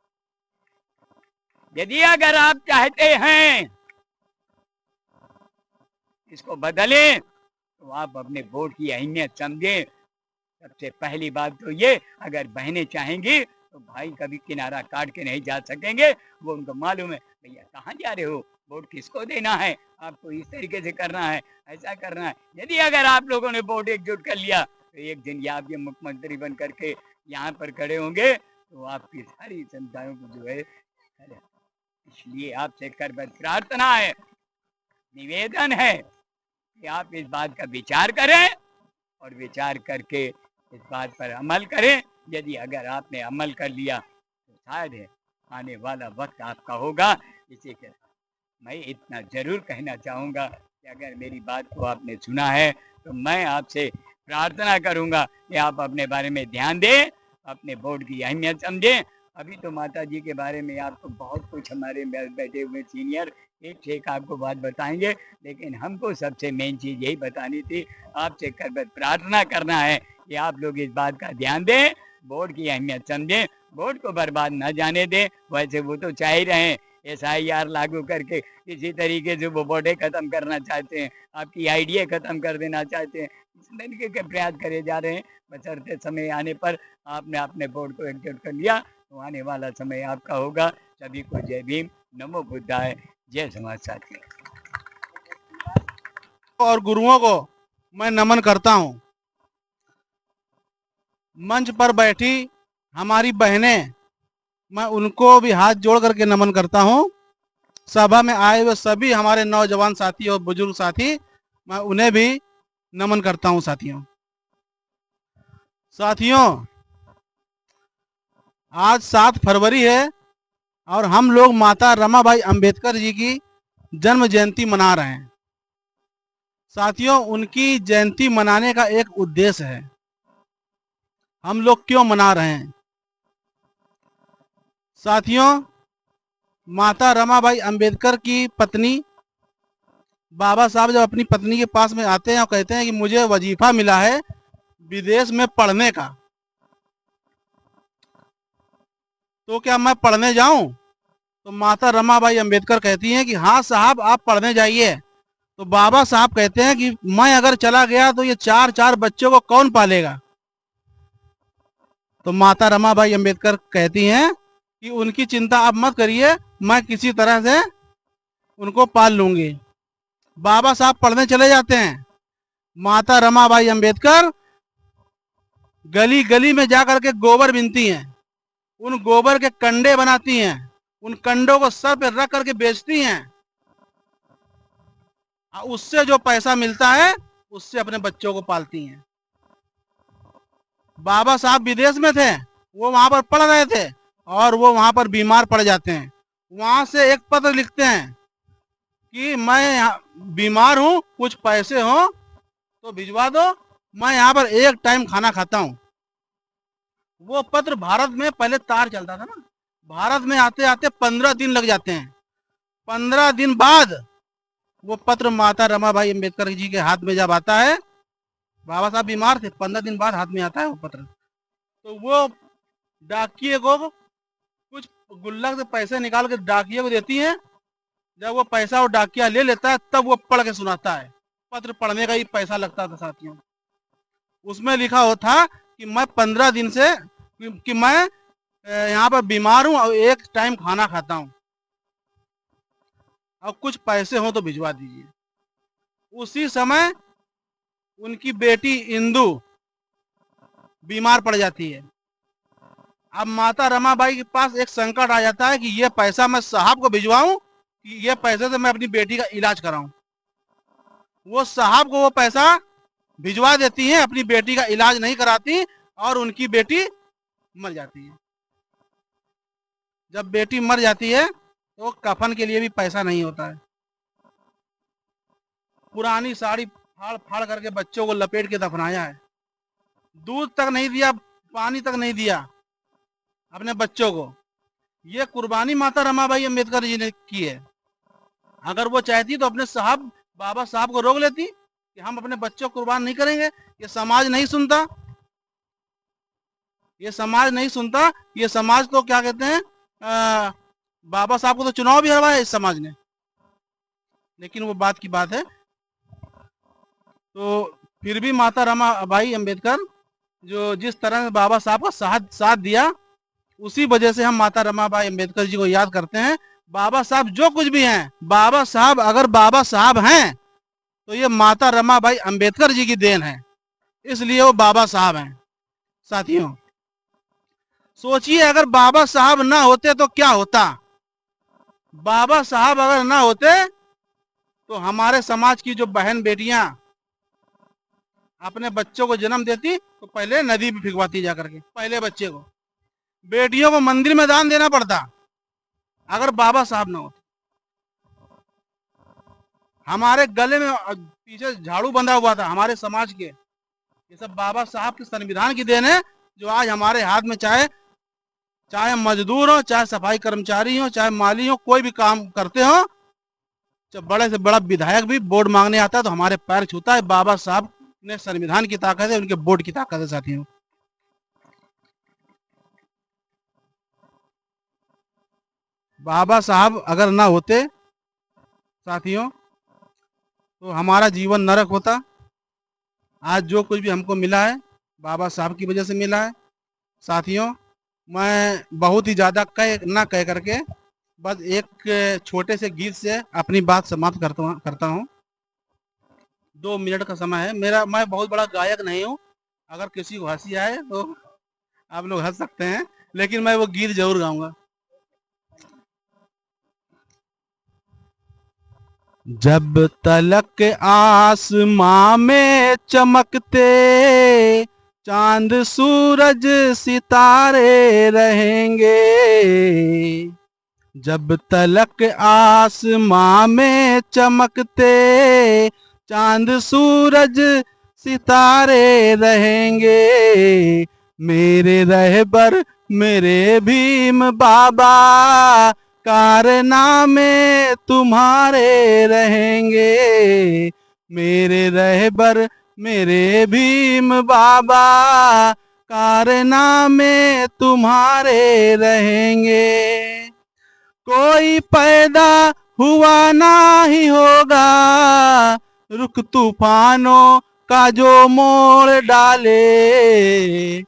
यदि अगर आप चाहते हैं इसको बदलें तो आप अपने वोट की अहमियत समझें। सबसे पहली बात तो ये, अगर बहनें चाहेंगी तो भाई कभी किनारा काट के नहीं जा सकेंगे। वो उनको मालूम है भैया कहाँ जा रहे हो, वोट किसको देना है, आपको इस तरीके से करना है, ऐसा करना है। यदि अगर आप लोगों ने वोट एकजुट कर लिया तो एक दिन ये आप ये मुख्यमंत्री बन करके यहाँ पर खड़े होंगे तो आपकी सारी जनताओं को जो है। इसलिए आपसे करबद्ध प्रार्थना है, निवेदन है कि आप इस बात का विचार करें और विचार करके इस बात पर अमल करें। यदि अगर आपने अमल कर लिया तो शायद है आने वाला वक्त आपका होगा। इसी के साथ मैं इतना जरूर कहना चाहूँगा कि अगर मेरी बात को आपने सुना है तो मैं आपसे प्रार्थना करूँगा कि आप अपने बारे में ध्यान दें, अपने वोट की अहमियत समझें। अभी तो माता जी के बारे में आपको बहुत कुछ हमारे बैठे हुए सीनियर एक आपको बात बताएंगे, लेकिन हमको सबसे मेन चीज़ यही बतानी थी, आपसे करबद्ध प्रार्थना करना है कि आप लोग इस बात का ध्यान दें, वोट की अहमियत समझें, वोट को बर्बाद न जाने दें। वैसे वो तो चाह ही रहे हैं SIR लागू करके किसी तरीके से वो वोटें ख़त्म करना चाहते हैं, आपकी आइडिया ख़त्म कर देना चाहते हैं। इस तरीके के प्रयास करे जा रहे हैं। बशर्ते समय आने पर आपने अपने वोट को एकजुट कर लिया तो आने वाला समय आपका होगा। सभी को जय भीम, नमो बुद्धाय, जय समाज साथी। और गुरुओं को मैं नमन करता हूँ। मंच पर बैठी हमारी बहनें, मैं उनको भी हाथ जोड़ करके नमन करता हूँ। सभा में आए हुए सभी हमारे नौजवान साथी और बुजुर्ग साथी, मैं उन्हें भी नमन करता हूँ। साथियों आज 7 फरवरी है और हम लोग माता रमाबाई अंबेडकर जी की जन्म जयंती मना रहे हैं। साथियों उनकी जयंती मनाने का एक उद्देश्य है। हम लोग क्यों मना रहे हैं? साथियों माता रमाबाई अंबेडकर की पत्नी, बाबा साहब जब अपनी पत्नी के पास में आते हैं और कहते हैं कि मुझे वजीफा मिला है विदेश में पढ़ने का, तो क्या मैं पढ़ने जाऊं? तो माता रमाबाई अंबेडकर कहती हैं कि हाँ साहब आप पढ़ने जाइए। तो बाबा साहब कहते हैं कि मैं अगर चला गया तो ये 4 बच्चों को कौन पालेगा? तो माता रमाबाई अंबेडकर कहती हैं कि उनकी चिंता आप मत करिए, मैं किसी तरह से उनको पाल लूंगी। बाबा साहब पढ़ने चले जाते हैं। माता रमाबाई अंबेडकर गली गली में जाकर के गोबर बीनती हैं, उन गोबर के कंडे बनाती हैं, उन कंडों को सर पे रख करके बेचती हैं। उससे जो पैसा मिलता है उससे अपने बच्चों को पालती हैं। बाबा साहब विदेश में थे, वो वहां पर पढ़ रहे थे और वो वहां पर बीमार पड़ जाते हैं। वहां से एक पत्र लिखते हैं कि मैं बीमार हूं, कुछ पैसे हो तो भिजवा दो, मैं यहाँ पर एक टाइम खाना खाता हूँ। वो पत्र भारत में पहले तार चलता था ना, भारत में आते आते 15 दिन लग जाते हैं। 15 दिन बाद वो पत्र माता रमाबाई अंबेडकर जी के हाथ में जब आता है बाबा साहब बीमार थे, 15 दिन बाद हाथ में आता है वो पत्र। तो वो डाकिए को कुछ गुल्लक से पैसे निकाल के डाकिए को देती है। जब वो पैसा वो डाकिया ले लेता है तब वो पढ़ के सुनाता है। पत्र पढ़ने का ही पैसा लगता था साथियों। उसमें लिखा हो था कि मैं 15 दिन से कि मैं यहाँ पर बीमार हूँ और एक टाइम खाना खाता हूँ, और कुछ पैसे हो तो भिजवा दीजिए। उसी समय उनकी बेटी इंदु बीमार पड़ जाती है। अब माता रमाबाई के पास एक संकट आ जाता है कि ये पैसा मैं साहब को भिजवाऊं कि ये पैसे से मैं अपनी बेटी का इलाज कराऊं। वो साहब को वो पैसा भिजवा देती हैं, अपनी बेटी का इलाज नहीं कराती और उनकी बेटी मर जाती है। जब बेटी मर जाती है तो कफन के लिए भी पैसा नहीं होता है। पुरानी साड़ी फाड़ फाड़ करके बच्चों को लपेट के दफनाया है। दूध तक नहीं दिया, पानी तक नहीं दिया अपने बच्चों को। ये कुर्बानी माता रमाबाई अम्बेडकर जी ने की है। अगर वो चाहती तो अपने साहब बाबा साहब को रोक लेती कि हम अपने बच्चों को कुर्बान नहीं करेंगे। ये समाज नहीं सुनता, ये समाज नहीं सुनता। ये समाज तो क्या कहते हैं, बाबा साहब को तो चुनाव भी हरवाया इस समाज ने, लेकिन वो बात की बात है। तो फिर भी माता रमाबाई अम्बेडकर जो जिस तरह से बाबा साहब का साथ दिया, उसी वजह से हम माता रमाबाई अम्बेडकर जी को याद करते हैं। बाबा साहब जो कुछ भी हैं, बाबा साहब अगर बाबा साहब हैं तो ये माता रमाबाई अम्बेडकर जी की देन है, इसलिए वो बाबा साहब हैं। साथियों सोचिए, अगर बाबा साहब ना होते तो क्या होता। बाबा साहब अगर ना होते तो हमारे समाज की जो बहन बेटियां अपने बच्चों को जन्म देती तो पहले नदी में फिकवाती जाकर के। पहले बच्चे को, बेटियों को मंदिर में दान देना पड़ता अगर बाबा साहब ना होते। हमारे गले में पीछे झाड़ू बंधा हुआ था हमारे समाज के, ये सब बाबा साहब के संविधान की देन है, जो आज हमारे हाथ में चाहे मजदूर हो, चाहे सफाई कर्मचारी हो, चाहे माली हो, कोई भी काम करते हो, जब बड़े से बड़ा विधायक भी वोट मांगने आता है तो हमारे पैर छूता है। बाबा साहब ने संविधान की ताकत है, उनके वोट की ताकत है। साथियों बाबा साहब अगर ना होते साथियों तो हमारा जीवन नरक होता। आज जो कुछ भी हमको मिला है बाबा साहब की वजह से मिला है। साथियों मैं बहुत ही ज़्यादा कह करके बस एक छोटे से गीत से अपनी बात समाप्त करता हूँ। 2 मिनट का समय है मेरा। मैं बहुत बड़ा गायक नहीं हूँ, अगर किसी को हंसी आए तो आप लोग हंस सकते हैं, लेकिन मैं वो गीत जरूर गाऊंगा। जब तलक आसमां में चमकते चांद सूरज सितारे रहेंगे, जब तलक आसमां में चमकते चांद सूरज सितारे रहेंगे, मेरे रहबर मेरे भीम बाबा कारनामे तुम्हारे रहेंगे, मेरे रहबर मेरे भीम बाबा कारनामे तुम्हारे रहेंगे। कोई पैदा हुआ ना ही होगा रुख तूफानों का जो मोड़ डाले,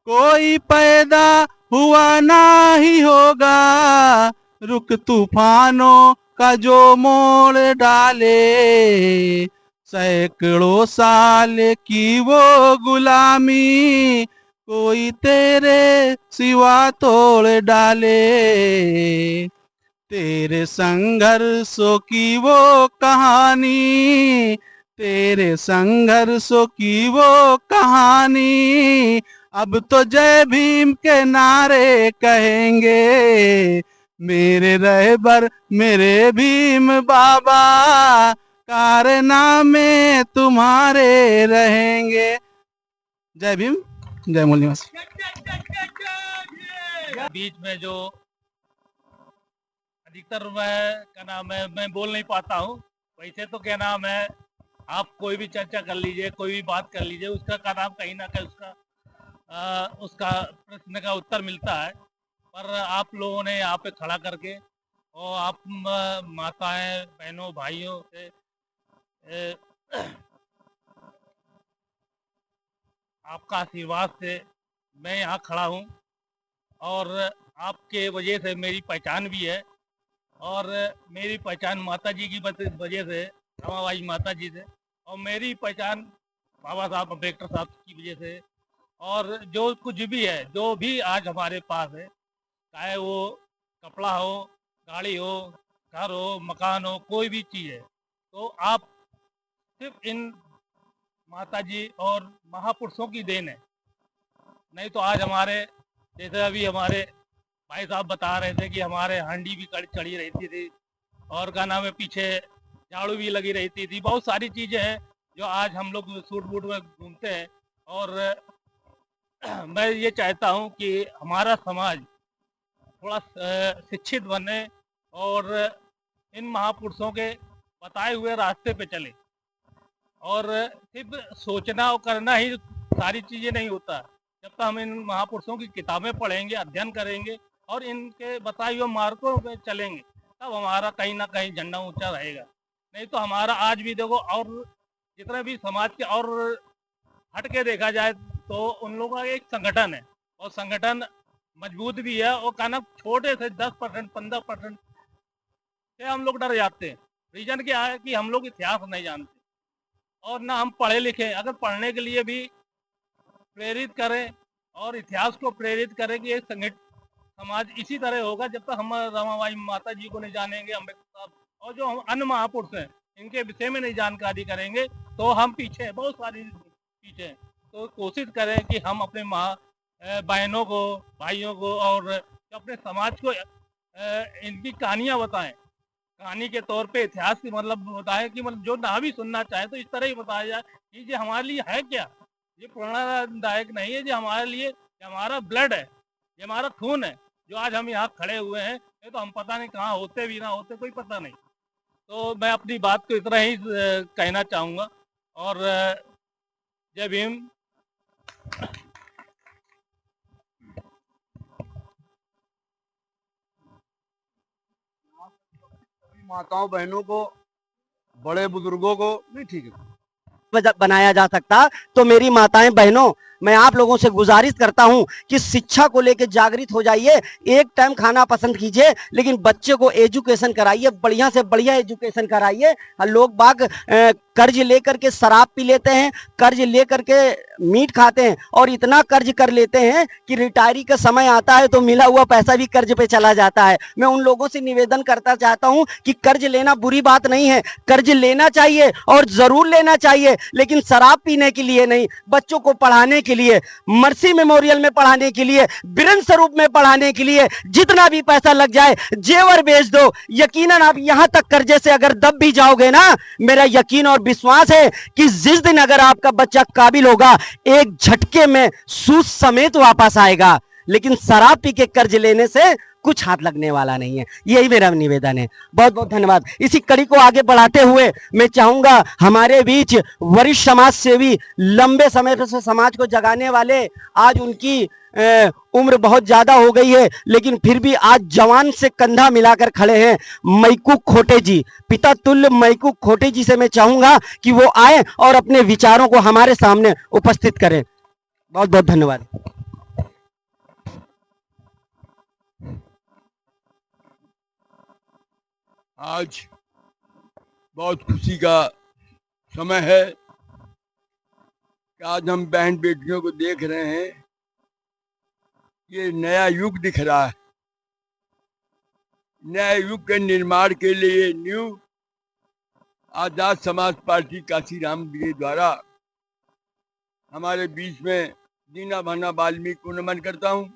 कोई पैदा हुआ ना ही होगा रुख तूफानों का जो मोड़ डाले, सैकड़ों साल की वो गुलामी कोई तेरे सिवा तोड़ डाले, तेरे संघर्षों की वो कहानी, तेरे संघर्षों की वो कहानी अब तो जय भीम के नारे कहेंगे, मेरे रहबर मेरे भीम बाबा कारनामे तुम्हारे रहेंगे। जय भीम, जय मूल निवासी। बीच में जो अधिकतर मैं क्या नाम है, मैं बोल नहीं पाता हूँ। वैसे तो क्या नाम है, आप कोई भी चर्चा कर लीजिए, कोई भी बात कर लीजिए, उसका का नाम कहीं ना कहीं उसका प्रश्न का उत्तर मिलता है। पर आप लोगों ने यहाँ पे खड़ा करके और आप माताएं, बहनों, भाइयों से आपका आशीर्वाद से मैं यहाँ खड़ा हूँ और आपके वजह से मेरी पहचान भी है। और मेरी पहचान माता जी की वजह से, रमाबाई माता जी से, और मेरी पहचान बाबा साहब अम्बेडकर साहब की वजह से। और जो कुछ भी है, जो भी आज हमारे पास है, चाहे वो कपड़ा हो, गाड़ी हो, घर हो, मकान हो, कोई भी चीज़ है, तो आप सिर्फ इन माता जी और महापुरुषों की देन है। नहीं तो आज हमारे, जैसे अभी हमारे भाई साहब बता रहे थे कि हमारे हांडी भी चढ़ी रहती थी और का नाम है पीछे झाड़ू भी लगी रहती थी। बहुत सारी चीज़ें हैं जो आज हम लोग सूट बूट में घूमते हैं। और मैं ये चाहता हूँ कि हमारा समाज थोड़ा शिक्षित बने और इन महापुरुषों के बताए हुए रास्ते पे चले। और सिर्फ सोचना और करना ही सारी चीज़ें नहीं होता। जब तक हम इन महापुरुषों की किताबें पढ़ेंगे, अध्ययन करेंगे और इनके बताए हुए मार्गों पे चलेंगे, तब हमारा कहीं ना कहीं झंडा ऊंचा रहेगा। नहीं तो हमारा आज भी देखो, और जितने भी समाज के और हट के देखा जाए तो उन लोगों का एक संगठन है और संगठन मजबूत भी है। और कहना छोटे से 10%, 15% से हम लोग डर जाते हैं। रीजन क्या है कि हम लोग इतिहास नहीं जानते और ना हम पढ़े लिखे। अगर पढ़ने के लिए भी प्रेरित करें और इतिहास को प्रेरित करें कि एक संगठित समाज इसी तरह होगा जब तक हम रमाबाई माता जी को नहीं जानेंगे, अम्बेडकर साहब और जो हम अन्य महापुरुष हैं इनके विषय में नहीं जानकारी करेंगे, तो हम पीछे हैं, बहुत सारी पीछे हैं। तो कोशिश करें कि हम अपने बहनों को, भाइयों को और अपने समाज को इनकी कहानियाँ बताएं। कहानी के तौर पे इतिहास की मतलब बताएं कि मतलब जो ना भी सुनना चाहे तो इस तरह ही बताया जाए कि ये हमारे लिए है क्या। ये प्रेरणादायक नहीं है, ये हमारे लिए, ये हमारा ब्लड है, ये हमारा खून है। जो आज हम यहाँ खड़े हुए हैं, ये तो हम पता नहीं कहाँ होते भी ना होते, कोई पता नहीं। तो मैं अपनी बात को इतना ही कहना चाहूँगा। और जय भीम। माताओं बहनों को, बड़े बुजुर्गों को नहीं, ठीक है, बनाया जा सकता। तो मेरी माताएं बहनों, मैं आप लोगों से गुजारिश करता हूं कि शिक्षा को लेकर जागृत हो जाइए। एक टाइम खाना पसंद कीजिए, लेकिन बच्चे को एजुकेशन कराइए, बढ़िया से बढ़िया एजुकेशन कराइए। लोग बाग कर्ज लेकर के शराब पी लेते हैं, कर्ज लेकर के मीट खाते हैं और इतना कर्ज कर लेते हैं कि रिटायरी का समय आता है तो मिला हुआ पैसा भी कर्ज पे चला जाता है। मैं उन लोगों से निवेदन करता चाहता हूं कि कर्ज लेना बुरी बात नहीं है, कर्ज लेना चाहिए और जरूर लेना चाहिए, लेकिन शराब पीने के लिए नहीं, बच्चों को पढ़ाने के लिए, मर्सी मेमोरियल में पढ़ाने के लिए, वीरेंद्र स्वरूप में पढ़ाने के लिए जितना भी पैसा लग जाए जेवर बेच दो। यकीनन आप यहां तक कर्जे से अगर दब भी जाओगे ना, मेरा यकीन और विश्वास है कि जिस दिन अगर आपका बच्चा काबिल होगा, एक झटके में सूद समेत वापस आएगा। लेकिन शराब पी के कर्ज लेने से कुछ हाथ लगने वाला नहीं है। यही मेरा निवेदन है। बहुत बहुत धन्यवाद। इसी कड़ी को आगे बढ़ाते हुए मैं चाहूंगा हमारे बीच वरिष्ठ समाज सेवी, लंबे समय से समाज को जगाने वाले, आज उनकी उम्र बहुत ज्यादा हो गई है लेकिन फिर भी आज जवान से कंधा मिलाकर खड़े हैं, मैकू खोटे जी, पिता तुल्य मैकू खोटे जी से मैं चाहूंगा कि वो आए और अपने विचारों को हमारे सामने उपस्थित करें। बहुत बहुत धन्यवाद। आज बहुत खुशी का समय है कि आज हम बहन बेटियों को देख रहे हैं। ये नया युग दिख रहा है। नया युग के निर्माण के लिए न्यू आजाद समाज पार्टी काशीराम जी द्वारा हमारे बीच में दीना भाना वाल्मीकि को नमन करता हूं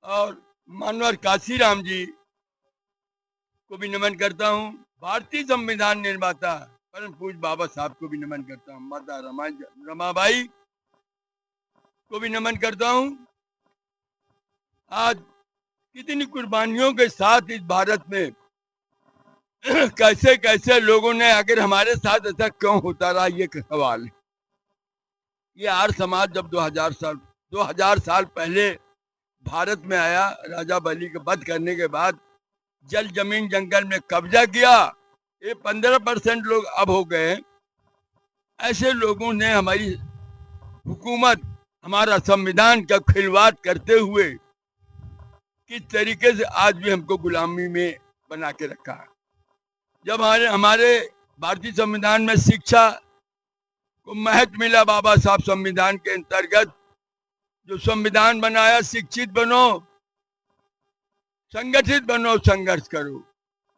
और मानवर काशीराम जी को भी नमन करता हूं। भारतीय संविधान निर्माता परम पूज्य बाबा साहब को भी नमन करता हूं। माता रमाबाई को भी नमन करता हूं। आज कितनी कुर्बानियों के साथ इस भारत में कैसे कैसे लोगों ने, अगर हमारे साथ ऐसा क्यों होता रहा, ये सवाल है। ये आर्य समाज जब 2000 साल पहले भारत में आया, राजा बलि का वध करने के बाद जल जमीन जंगल में कब्जा किया, ये 15% लोग अब हो गए। ऐसे लोगों ने हमारी हुकूमत, हमारा संविधान का खिलवाड़ करते हुए किस तरीके से आज भी हमको गुलामी में बना के रखा है। जब हमारे भारतीय संविधान में शिक्षा को महत्व मिला, बाबा साहब संविधान के अंतर्गत जो संविधान बनाया, शिक्षित बनो, संगठित बनो, संघर्ष करो,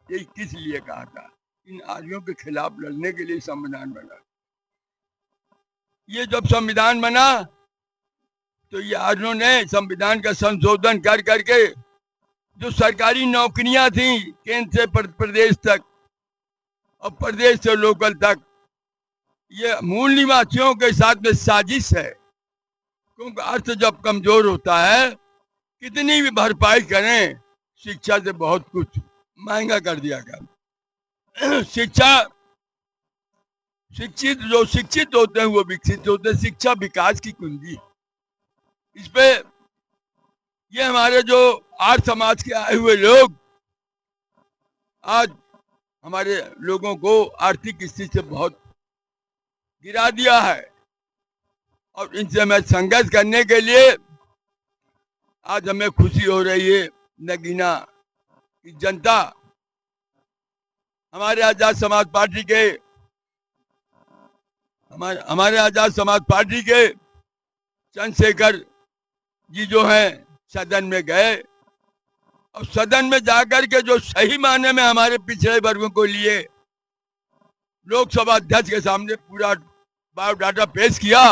ये किस लिए कहा था? इन आर्यों के खिलाफ लड़ने के लिए संविधान बना। ये जब संविधान बना तो ये आर्यों ने संविधान का संशोधन कर करके जो सरकारी नौकरियां थी केंद्र से प्रदेश तक और प्रदेश से लोकल तक, ये मूल निवासियों के साथ में साजिश है। क्योंकि अर्थ जब कमजोर होता है, कितनी भी भरपाई करें, शिक्षा से बहुत कुछ महंगा कर दिया गया। जो शिक्षित होते हैं वो विकसित होते हैं। शिक्षा विकास की कुंजी है। इस पे ये हमारे जो आर्य समाज के आए हुए लोग आज हमारे लोगों को आर्थिक स्थिति से बहुत गिरा दिया है, और इनसे हमें संघर्ष करने के लिए आज हमें खुशी हो रही है। नगीना की जनता हमारे आजाद समाज पार्टी के चंद्रशेखर जी जो हैं सदन में गए, और सदन में जाकर के जो सही मायने में हमारे पिछड़े वर्गों को लिए लोकसभा अध्यक्ष के सामने पूरा बायोडाटा पेश किया,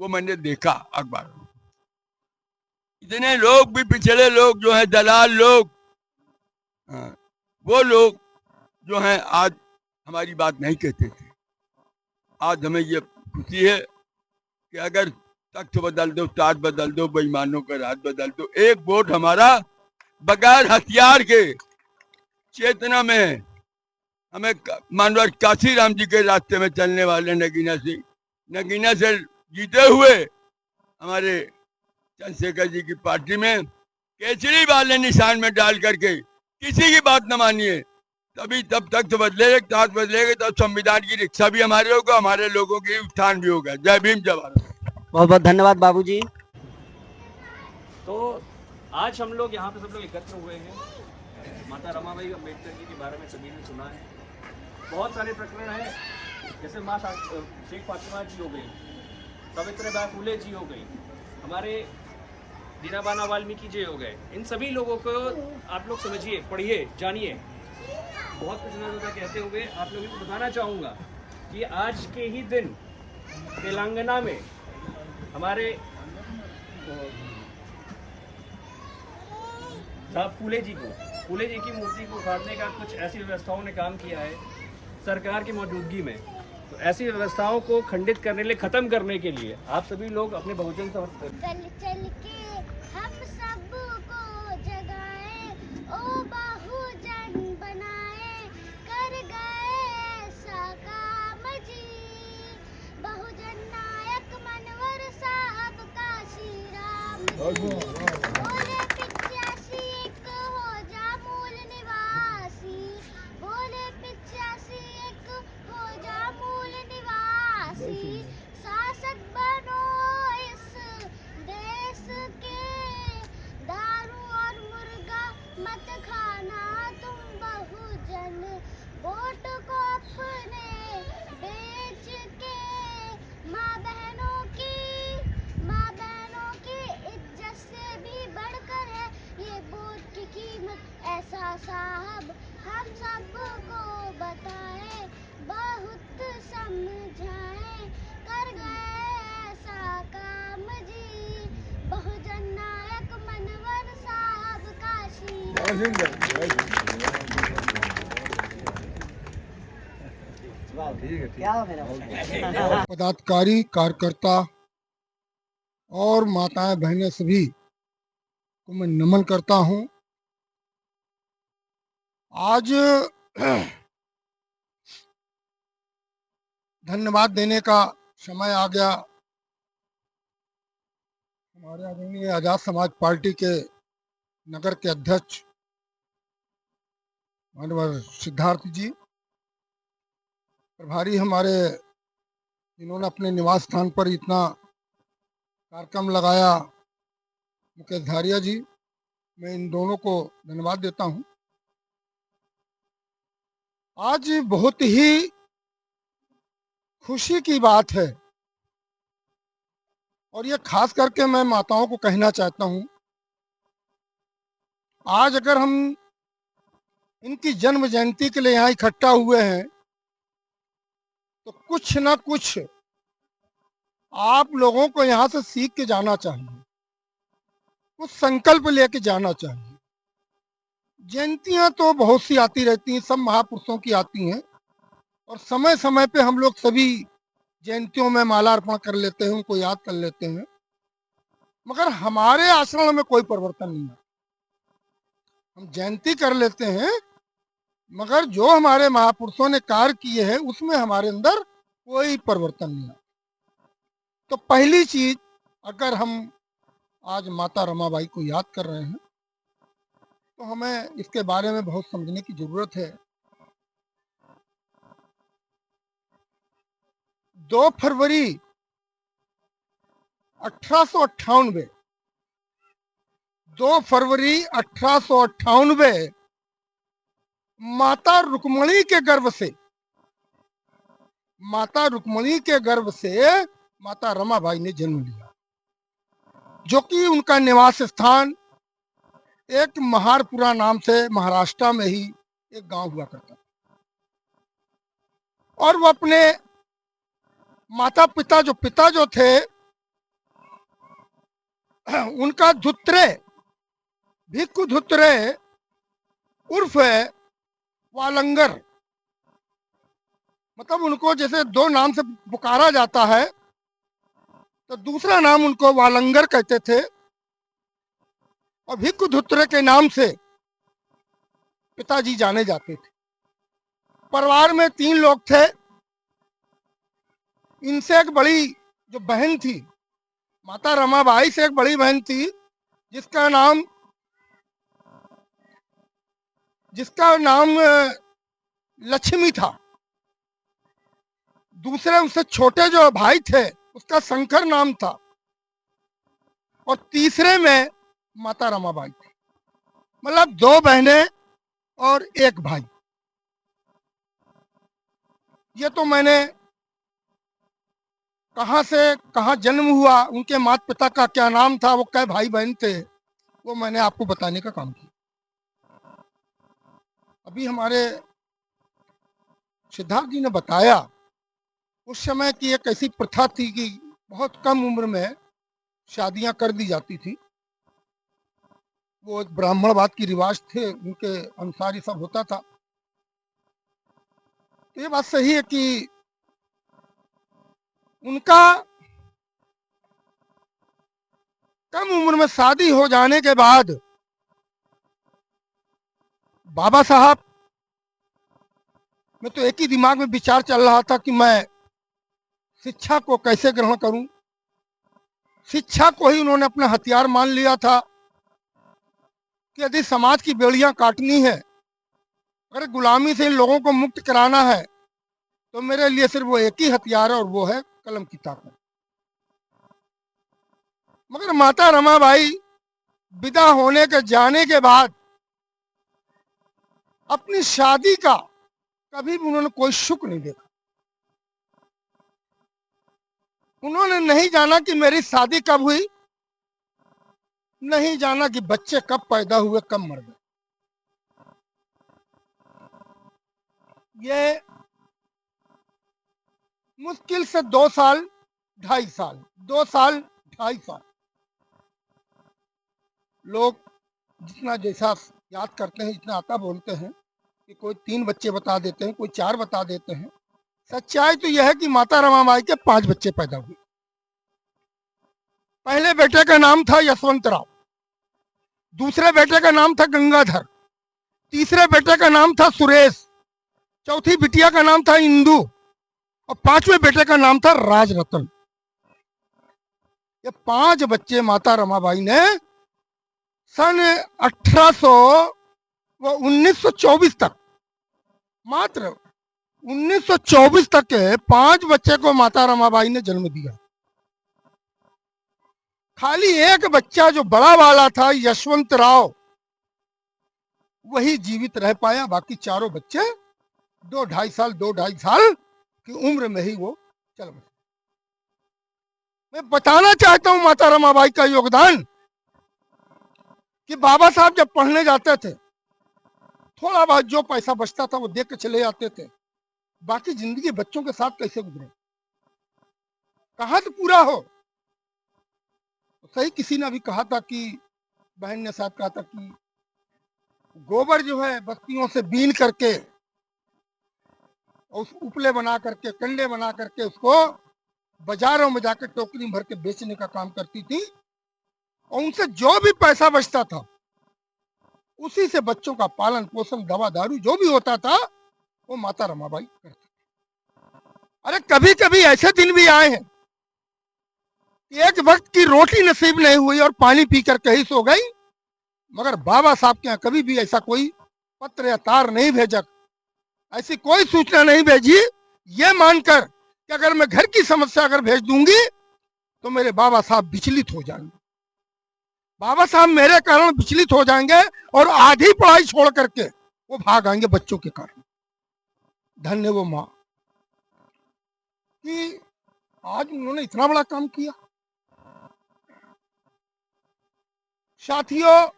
वो मैंने देखा अखबार में। इतने लोग भी, पिछड़े लोग जो हैं, दलाल लोग, वो लोग जो हैं आज हमारी बात नहीं कहते थे। आज हमें ये खुशी है कि अगर तख्त बदल दो, ताज बदल दो, बेईमानों का राज बदल दो, एक वोट हमारा बगैर हथियार के चेतना में हमें मानवर काशीराम जी के रास्ते में चलने वाले नगीना से जीते हुए हमारे चंद्रशेखर जी की पार्टी में केसरी वाले निशान में डाल करके किसी की बात न मानिए, तभी तब तक बदलेगा, ताज बदलेगा, तब संविधान की रक्षा भी हमारे होगा, हमारे लोगों की उत्थान भी होगा। जय भीम, जय भारत। बहुत बहुत धन्यवाद बाबूजी। तो आज हम लोग यहाँ पे सब लोग एकत्र हुए हैं। माता रमाबाई अम्बेडकर जी के बारे में सभी ने सुना है। बहुत सारे प्रकरण हैं, जैसे माँ शेख फातिमा जी हो गई, सावित्रीबाई फुले जी हो गई, हमारे दीनाबाना वाल्मीकि जी हो गए। इन सभी लोगों को आप लोग समझिए, पढ़िए, जानिए। बहुत कुछ न ज़्यादा कहते हुए आप लोगों को बताना चाहूँगा कि आज के ही दिन तेलंगाना में हमारे साहब फूले जी की मूर्ति को उखाड़ने का कुछ ऐसी व्यवस्थाओं ने काम किया है सरकार की मौजूदगी में। तो ऐसी व्यवस्थाओं को खंडित करने के लिए, खत्म करने के लिए आप सभी लोग अपने बहुजन चल चल के हम सबको जगाए, ओ बहुजन बनाए, कर गए ऐसा काम जी। बहुजन नायक मनवर साहब काशीराम जी, बोले 85 एक हो जा मूल निवासी, बोले 85 एक हो जा मूल निवासी। शासक बनो इस देश के, दारू और मुर्गा मत खाना तुम बहुजन, वोट को अपने बेच के माँ बहनों की इज्जत से भी बढ़कर है ये वोट की कीमत। ऐसा साहब हम सबको बताए, बहुत समझाए, कर गए ऐसा काम जी। बहुजन नायक मनवर साहब पदाधिकारी, कार्यकर्ता और माताएं बहनें सभी को मैं नमन करता हूं। आज धन्यवाद देने का समय आ गया। हमारे आदरणीय आजाद समाज पार्टी के नगर के अध्यक्ष माननीय सिद्धार्थ जी, प्रभारी हमारे, इन्होंने अपने निवास स्थान पर इतना कार्यक्रम लगाया, मुकेश धारिया जी, मैं इन दोनों को धन्यवाद देता हूं। आज बहुत ही खुशी की बात है और ये खास करके मैं माताओं को कहना चाहता हूं, आज अगर हम इनकी जन्म जयंती के लिए यहाँ इकट्ठा हुए हैं तो कुछ ना कुछ आप लोगों को यहाँ से सीख के जाना चाहिए, कुछ संकल्प लेके जाना चाहिए। जयंतियां तो बहुत सी आती रहती हैं, सब महापुरुषों की आती हैं और समय समय पे हम लोग सभी जयंतियों में माला अर्पण कर लेते हैं, उनको याद कर लेते हैं, मगर हमारे आचरण में कोई परिवर्तन नहीं है। हम जयंती कर लेते हैं मगर जो हमारे महापुरुषों ने कार्य किए हैं उसमें हमारे अंदर कोई परिवर्तन नहीं है। तो पहली चीज, अगर हम आज माता रमाबाई को याद कर रहे हैं तो हमें इसके बारे में बहुत समझने की जरूरत है। 2 फरवरी 1898, 2 फरवरी 1898 माता रुक्मणी के गर्भ से, माता रुक्मणी के गर्भ से माता रमाबाई ने जन्म लिया, जो कि उनका निवास स्थान एक महारपुरा नाम से महाराष्ट्र में ही एक गांव हुआ करता था। और वो अपने माता पिता जो थे उनका धुत्रे, भिक्खु धुत्रे उर्फ वालंगर, मतलब उनको जैसे 2 नाम से पुकारा जाता है तो दूसरा नाम उनको वालंगर कहते थे और भिक्खु धुत्रे के नाम से पिताजी जाने जाते थे। परिवार में 3 लोग थे। इनसे एक बड़ी जो बहन थी, माता रमाबाई से एक बड़ी बहन थी जिसका नाम लक्ष्मी था। दूसरे उससे छोटे जो भाई थे उसका शंकर नाम था और तीसरे में माता रमाबाई थी। मतलब 2 बहनें और 1 भाई। ये तो मैंने कहाँ से कहाँ जन्म हुआ, उनके माता पिता का क्या नाम था, वो क्या भाई बहन थे, वो मैंने आपको बताने का काम किया। अभी हमारे सिद्धार्थ जी ने बताया उस समय की एक ऐसी प्रथा थी कि बहुत कम उम्र में शादियां कर दी जाती थी। वो एक ब्राह्मणवाद की रिवाज थे, उनके अनुसार ये सब होता था। तो ये बात सही है कि उनका कम उम्र में शादी हो जाने के बाद बाबा साहब में तो एक ही दिमाग में विचार चल रहा था कि मैं शिक्षा को कैसे ग्रहण करूं। शिक्षा को ही उन्होंने अपना हथियार मान लिया था कि यदि समाज की बेड़ियां काटनी है, अगर गुलामी से इन लोगों को मुक्त कराना है तो मेरे लिए सिर्फ वो एक ही हथियार है और वो है कलम की ताकत। मगर माता रमाबाई विदा होने के जाने के बाद अपनी शादी का कभी भी उन्होंने कोई सुख नहीं देखा। उन्होंने नहीं जाना कि मेरी शादी कब हुई, नहीं जाना कि बच्चे कब पैदा हुए, कब मर गए। ये मुश्किल से 2 साल 2.5 साल, 2 साल 2.5 साल लोग जितना जैसा याद करते हैं, जितना आता बोलते हैं कि कोई 3 बच्चे बता देते हैं, कोई 4 बता देते हैं। सच्चाई तो यह है कि माता रमाबाई के 5 बच्चे पैदा हुए। पहले बेटे का नाम था यशवंतराव, दूसरे बेटे का नाम था गंगाधर, तीसरे बेटे का नाम था सुरेश, चौथी बिटिया का नाम था इंदु और 5वें बेटे का नाम था राजरतन। ये 5 बच्चे माता रमाबाई ने सन 1924 तक, मात्र 1924 तक के 5 बच्चे को माता रमाबाई ने जन्म दिया। खाली एक बच्चा जो बड़ा वाला था यशवंत राव, वही जीवित रह पाया। बाकी चारों बच्चे 2-2.5 साल की उम्र में ही वो चल बसे। मैं बताना चाहता हूं माता रमाबाई का योगदान, कि बाबा साहब जब पढ़ने जाते थे, थोड़ा बहुत जो पैसा बचता था वो देख के चले जाते थे। बाकी जिंदगी बच्चों के साथ कैसे गुजरे, कहां से पूरा हो। सही किसी ने अभी कहा था कि, बहन ने साथ कहा था कि गोबर जो है बस्तियों से बीन करके, उस उपले बना करके, कंडे बना करके उसको बाजारों में जाकर टोकरी भर के बेचने का काम करती थी, और उनसे जो भी पैसा बचता था उसी से बच्चों का पालन पोषण, दवा दारू जो भी होता था वो माता रमाबाई करती। अरे कभी कभी ऐसे दिन भी आए हैं कि एक वक्त की रोटी नसीब नहीं हुई और पानी पीकर कहीं सो गई, मगर बाबा साहब के यहाँ कभी भी ऐसा कोई पत्र या तार नहीं भेजा, ऐसी कोई सूचना नहीं भेजी, ये मानकर कि अगर मैं घर की समस्या अगर भेज दूंगी तो मेरे बाबा साहब विचलित हो जाएंगे, बाबा साहब मेरे कारण विचलित हो जाएंगे और आधी पढ़ाई छोड़ करके वो भाग आएंगे बच्चों के कारण। धन्य वो माँ कि आज उन्होंने इतना बड़ा काम किया। साथियों,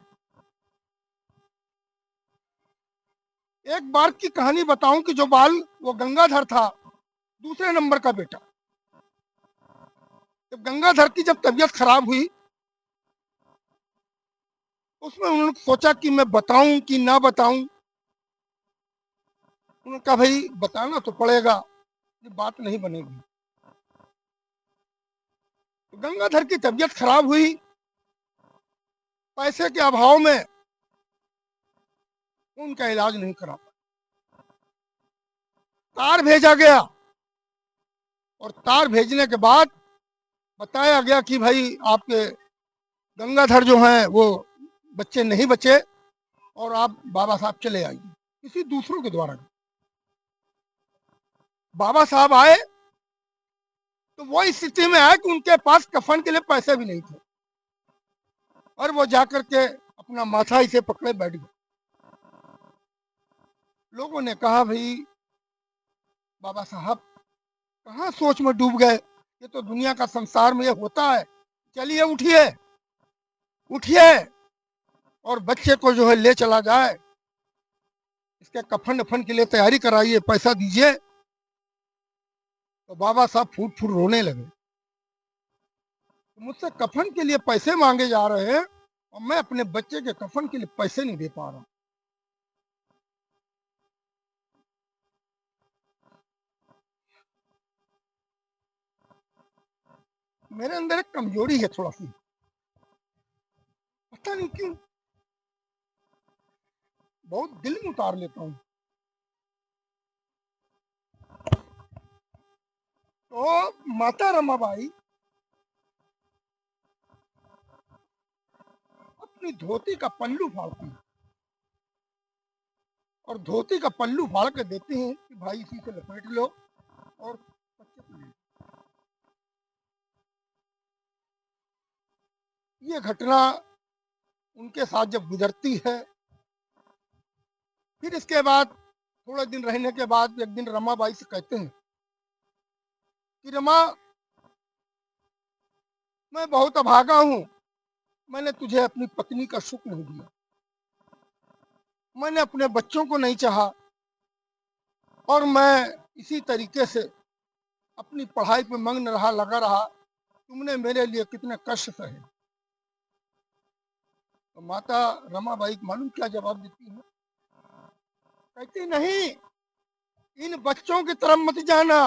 एक बार की कहानी बताऊं कि जो बाल वो गंगाधर था, दूसरे नंबर का बेटा, जब गंगाधर की जब तबीयत खराब हुई, उसमें उन्होंने सोचा कि मैं बताऊं कि ना बताऊं। उन्होंने कहा भाई बताना तो पड़ेगा, ये बात नहीं बनेगी। तो गंगाधर की तबीयत खराब हुई, पैसे के अभाव में उनका इलाज नहीं करा पाया। तार भेजा गया और तार भेजने के बाद बताया गया कि भाई आपके गंगाधर जो हैं वो बच्चे नहीं बचे और आप बाबा साहब चले आइए, किसी दूसरों के द्वारा। बाबा साहब आए तो वो स्थिति में आए कि उनके पास कफन के लिए पैसे भी नहीं थे, और वो जाकर के अपना माथा इसे पकड़े बैठ गए। लोगों ने कहा भाई बाबा साहब कहाँ सोच में डूब गए, ये तो दुनिया का संसार में ये होता है, चलिए उठिए उठिए और बच्चे को जो है ले चला जाए, इसके कफन नफन के लिए तैयारी कराइए, पैसा दीजिए। तो बाबा साहब फूट फूट रोने लगे, तो मुझसे कफन के लिए पैसे मांगे जा रहे हैं और मैं अपने बच्चे के कफन के लिए पैसे नहीं दे पा रहा हूं। मेरे अंदर एक कमजोरी है थोड़ा सी, पता नहीं क्यों, बहुत दिल में उतार लेता हूं। तो माता रमाबाई अपनी धोती का पल्लू फाड़ती है और धोती का पल्लू फाड़ के देती हैं कि भाई इसी से लपेट लो और बच्चे को ले। ये घटना उनके साथ जब गुजरती है, फिर इसके बाद थोड़े दिन रहने के बाद एक दिन रमाबाई से कहते हैं कि रमा, मैं बहुत अभागा हूं, मैंने तुझे अपनी पत्नी का सुख नहीं दिया, मैंने अपने बच्चों को नहीं चाहा, और मैं इसी तरीके से अपनी पढ़ाई पे मग्न रहा, लगा रहा, तुमने मेरे लिए कितने कष्ट सहे। तो माता रमाबाई मालूम क्या जवाब देती है? कहती नहीं, इन बच्चों की तरफ मत जाना,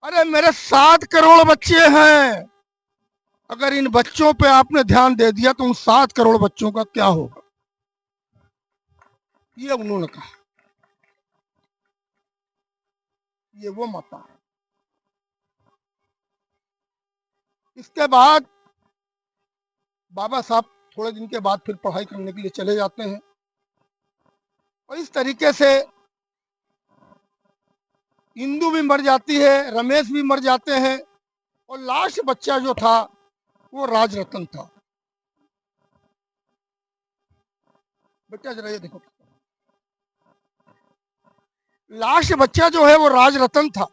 अरे मेरे 7 करोड़ बच्चे हैं, अगर इन बच्चों पे आपने ध्यान दे दिया तो उन 7 करोड़ बच्चों का क्या होगा, ये उन्होंने कहा। ये वो माता है। इसके बाद बाबा साहब थोड़े दिन के बाद फिर पढ़ाई करने के लिए चले जाते हैं और इस तरीके से इंदू भी मर जाती है, रमेश भी मर जाते हैं और लास्ट बच्चा जो था वो राजरतन था। बेटा जरा ये देखो, लास्ट बच्चा जो है वो राजरतन था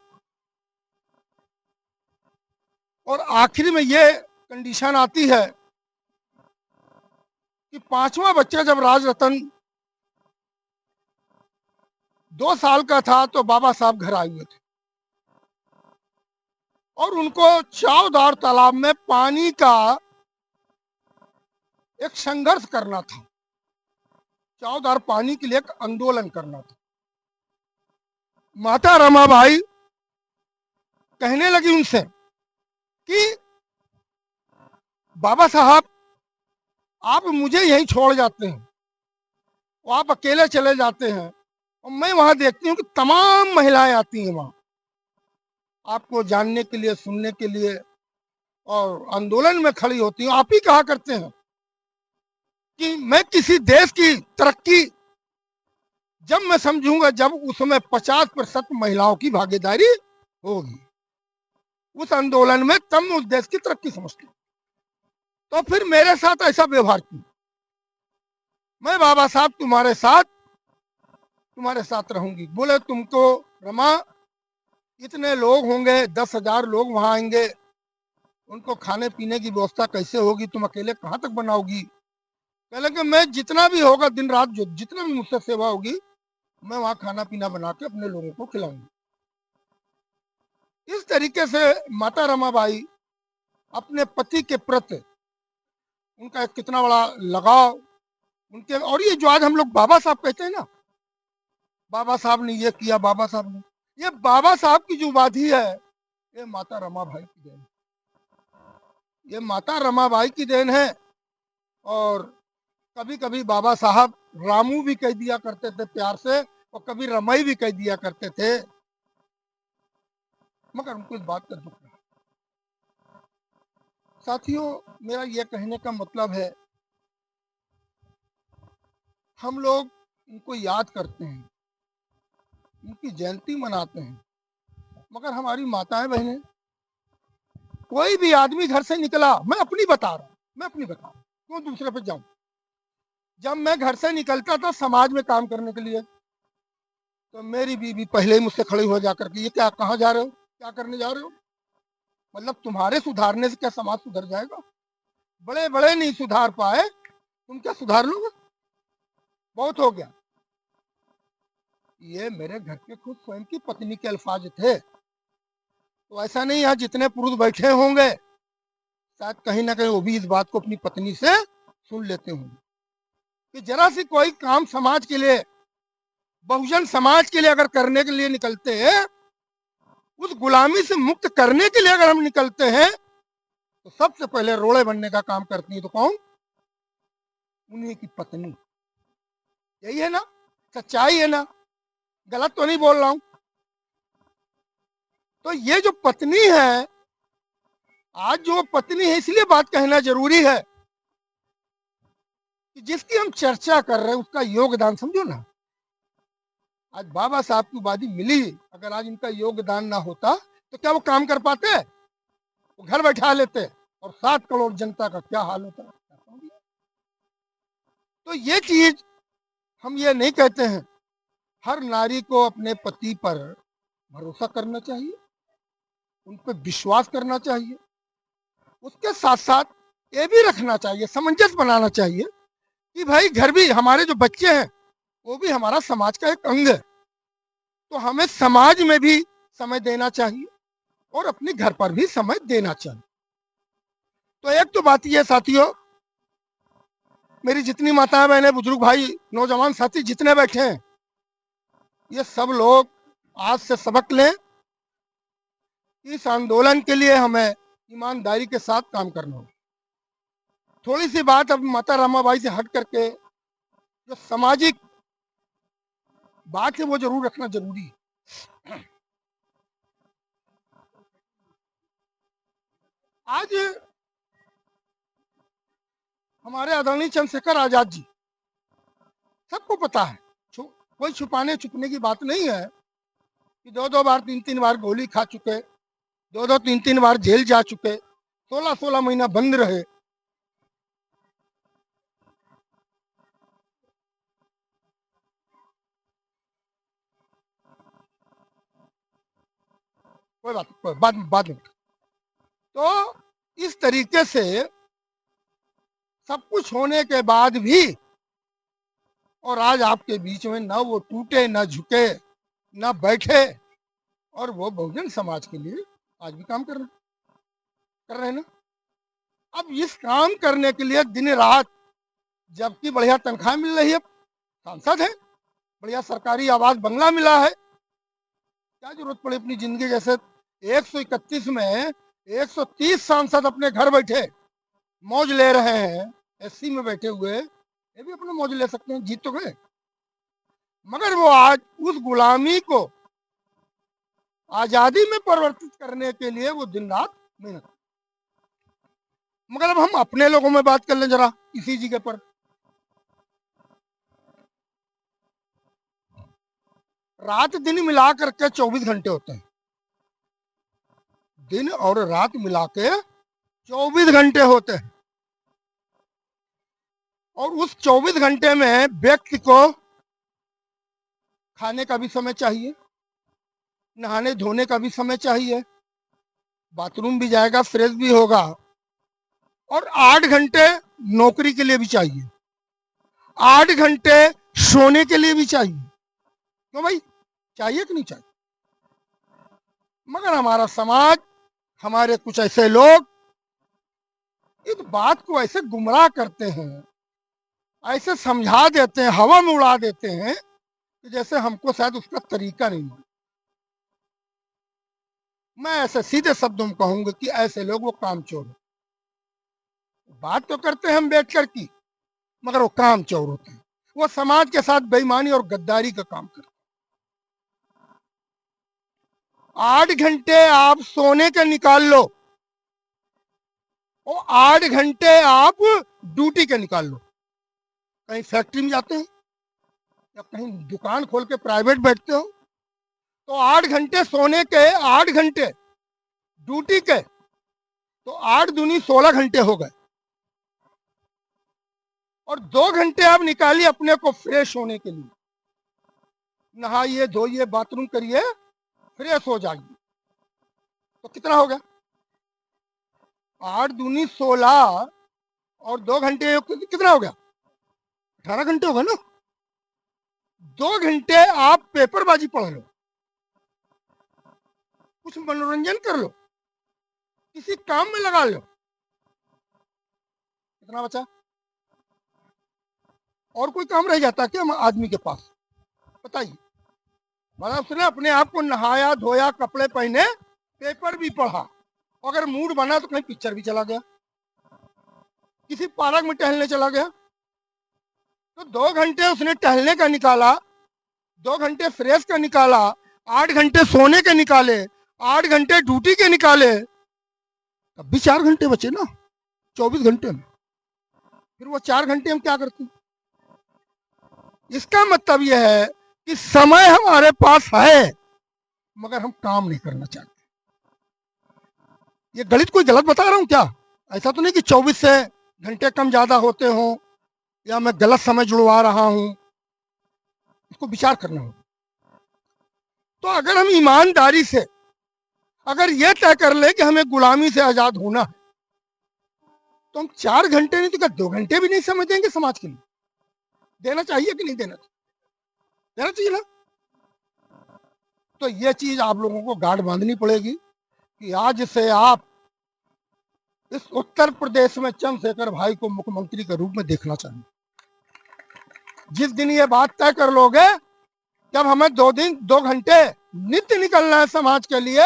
और आखिर में ये कंडीशन आती है कि पांचवा बच्चा जब राजरतन 2 साल का था तो बाबा साहब घर आए हुए थे और उनको चावदार तालाब में पानी का एक संघर्ष करना था, चावदार पानी के लिए एक आंदोलन करना था। माता रमाबाई कहने लगी उनसे कि बाबा साहब आप मुझे यहीं छोड़ जाते हैं, वो आप अकेले चले जाते हैं और मैं वहां देखती हूँ कि तमाम महिलाएं आती हैं वहां आपको जानने के लिए, सुनने के लिए और आंदोलन में खड़ी होती हूँ। आप ही कहा करते हैं कि मैं किसी देश की तरक्की जब मैं समझूंगा जब उसमें 50% महिलाओं की भागीदारी होगी उस आंदोलन में, तब मैं उस देश की तरक्की समझती हूँ। तो फिर मेरे साथ ऐसा व्यवहार क्यों? मैं बाबा साहब तुम्हारे साथ रहूंगी। बोले तुमको रमा इतने लोग होंगे, 10,000 लोग वहां आएंगे, उनको खाने पीने की व्यवस्था कैसे होगी? तुम अकेले कहाँ तक बनाओगी? कहले कि मैं जितना भी होगा दिन रात जो जितना भी मुझसे सेवा होगी मैं वहां खाना पीना बना के अपने लोगों को खिलाऊंगी। इस तरीके से माता रमाबाई अपने पति के प्रति उनका एक कितना बड़ा लगाव उनके, और ये जो आज हम लोग बाबा साहब कहते हैं ना, बाबा साहब ने ये किया, बाबा साहब ने, ये बाबा साहब की जो उपाधि है ये माता रमाबाई की देन है, ये माता रमाबाई की देन है। और कभी कभी बाबा साहब रामू भी कह दिया करते थे प्यार से और कभी रमाई भी कह दिया करते थे, मगर उनको इस बात का दुख रहा। साथियों, मेरा यह कहने का मतलब है हम लोग इनको याद करते हैं, इनकी जयंती मनाते हैं, मगर हमारी माताएं बहनें, कोई भी आदमी घर से निकला, मैं अपनी बता रहा हूं, क्यों दूसरे पे जाऊं। जब मैं घर से निकलता था समाज में काम करने के लिए तो मेरी बीवी पहले ही मुझसे खड़ी हो जाकर के, ये क्या, कहाँ जा रहे हो, क्या करने जा रहे हो? मतलब तुम्हारे सुधारने से क्या समाज सुधर जाएगा? बड़े बड़े नहीं सुधार पाए, तुम क्या सुधार लोगे? बहुत हो गया। ये मेरे घर के खुद स्वयं की पत्नी के अल्फाज थे। तो ऐसा नहीं यहाँ जितने पुरुष बैठे होंगे शायद कहीं ना कहीं वो भी इस बात को अपनी पत्नी से सुन लेते होंगे कि जरा सी कोई काम समाज के लिए, बहुजन समाज के लिए अगर करने के लिए निकलते हैं, उस गुलामी से मुक्त करने के लिए अगर हम निकलते हैं तो सबसे पहले रोड़े बनने का काम करती है तो कौन? उन्हीं की पत्नी। यही है ना, सच्चाई है ना, गलत तो नहीं बोल रहा हूं। तो ये जो पत्नी है, आज जो पत्नी है, इसलिए बात कहना जरूरी है कि जिसकी हम चर्चा कर रहे हैं उसका योगदान समझो ना। आज बाबा साहब की उपाधि मिली, अगर आज इनका योगदान ना होता तो क्या वो काम कर पाते? वो घर बैठा लेते और 7 करोड़ जनता का क्या हाल होता। तो ये चीज हम ये नहीं कहते हैं, हर नारी को अपने पति पर भरोसा करना चाहिए, उन पर विश्वास करना चाहिए, उसके साथ साथ ये भी रखना चाहिए, सामंजस्य बनाना चाहिए कि भाई घर भी, हमारे जो बच्चे हैं वो भी हमारा समाज का एक अंग है, तो हमें समाज में भी समय देना चाहिए और अपने घर पर भी समय देना चाहिए। तो एक तो बात ये साथियों, मेरी जितनी माताएं बहनें, बुजुर्ग भाई, नौजवान साथी जितने बैठे हैं, ये सब लोग आज से सबक लें। इस आंदोलन के लिए हमें ईमानदारी के साथ काम करना होगा। थोड़ी सी बात अब माता रमाबाई से हट करके जो सामाजिक बात है वो जरूर रखना जरूरी है। आज हमारे आदरणीय चंद्रशेखर आजाद जी, सबको पता है, कोई छुपाने छुपने की बात नहीं है कि 2-2 बार 3-3 बार गोली खा चुके, 2-2 3-3 बार जेल जा चुके, 16-16 महीना बंद रहे। कोई बात, कोई बाद में। तो इस तरीके से सब कुछ होने के बाद भी, और आज आपके बीच में ना वो टूटे, ना झुके, ना बैठे, और वो बहुजन समाज के लिए आज भी काम कर रहे हैं ना। अब इस काम करने के लिए दिन रात, जबकि बढ़िया तनख्वाह मिल रही है, सांसद है, बढ़िया सरकारी आवास बंगला मिला है, क्या जरूरत पड़ी अपनी जिंदगी, जैसे 131 में 130 सांसद अपने घर बैठे मौज ले रहे हैं, एससी में बैठे हुए, ये भी अपना मौज ले सकते हैं, जीत तो गए। मगर वो आज उस गुलामी को आजादी में परिवर्तित करने के लिए वो दिन रात मेहनत। मगर अब हम अपने लोगों में बात कर लें जरा इसी जगह पर। रात दिन मिला करके 24 घंटे होते हैं, दिन और रात मिला के 24 घंटे होते हैं, और उस 24 घंटे में व्यक्ति को खाने का भी समय चाहिए, नहाने धोने का भी समय चाहिए, बाथरूम भी जाएगा, फ्रेश भी होगा, और 8 घंटे नौकरी के लिए भी चाहिए, 8 घंटे सोने के लिए भी चाहिए। क्यों भाई, चाहिए कि नहीं चाहिए? मगर हमारा समाज, हमारे कुछ ऐसे लोग इस बात को ऐसे गुमराह करते हैं, ऐसे समझा देते हैं, हवा में उड़ा देते हैं कि जैसे हमको शायद उसका तरीका नहीं मालूम। मैं ऐसे सीधे शब्दों में कहूंगा कि ऐसे लोग वो कामचोर हैं। बात तो करते हैं हम बैठकर की, मगर वो कामचोर होते हैं, वो समाज के साथ बेईमानी और गद्दारी का काम करते हैं। 8 घंटे आप सोने के निकाल लो, और 8 घंटे आप ड्यूटी के निकाल लो। कहीं फैक्ट्री में जाते हैं या कहीं दुकान खोल के प्राइवेट बैठते हो, तो 8 घंटे सोने के, 8 घंटे ड्यूटी के, तो 8 दूनी 16 घंटे हो गए, और 2 घंटे आप निकालिए अपने को फ्रेश होने के लिए, नहाइए धोइए, बाथरूम करिए, फ्रेश हो जाइए, तो कितना हो गया? 8 दूनी 16 और 2 घंटे कितना हो गया? 18 घंटे हो गए ना। 2 घंटे आप पेपरबाजी पढ़ लो, कुछ मनोरंजन कर लो, किसी काम में लगा लो, कितना बचा? और कोई काम रह जाता क्या आदमी के पास? बताइए। मतलब उसने अपने आप को नहाया धोया, कपड़े पहने, पेपर भी पढ़ा, अगर मूड बना तो कहीं पिक्चर भी चला गया, किसी पार्क में टहलने चला गया, तो 2 घंटे उसने टहलने का निकाला, 2 घंटे फ्रेश का निकाला, 8 घंटे सोने के निकाले, 8 घंटे ड्यूटी के निकाले, तब भी 4 घंटे बचे ना 24 घंटे में। फिर वो 4 घंटे हम क्या करते हैं? इसका मतलब यह है कि समय हमारे पास है, मगर हम काम नहीं करना चाहते। ये गणित कोई गलत बता रहा हूं क्या? ऐसा तो नहीं कि 24 से घंटे कम ज्यादा होते हों, या मैं गलत समय जुड़वा रहा हूं, इसको विचार करना होगा। तो अगर हम ईमानदारी से अगर ये तय कर ले कि हमें गुलामी से आजाद होना है, तो हम 4 घंटे नहीं तो क्या 2 घंटे भी नहीं समझ देंगे समाज के लिए? देना चाहिए कि नहीं देना चाहिए? देना चाहिए ना। तो ये चीज आप लोगों को गांठ बांधनी पड़ेगी कि आज से आप इस उत्तर प्रदेश में चंद्रशेखर भाई को मुख्यमंत्री के रूप में देखना चाहिए। जिस दिन ये बात तय कर लोगे, जब हमें 2 घंटे नित्य निकलना है समाज के लिए,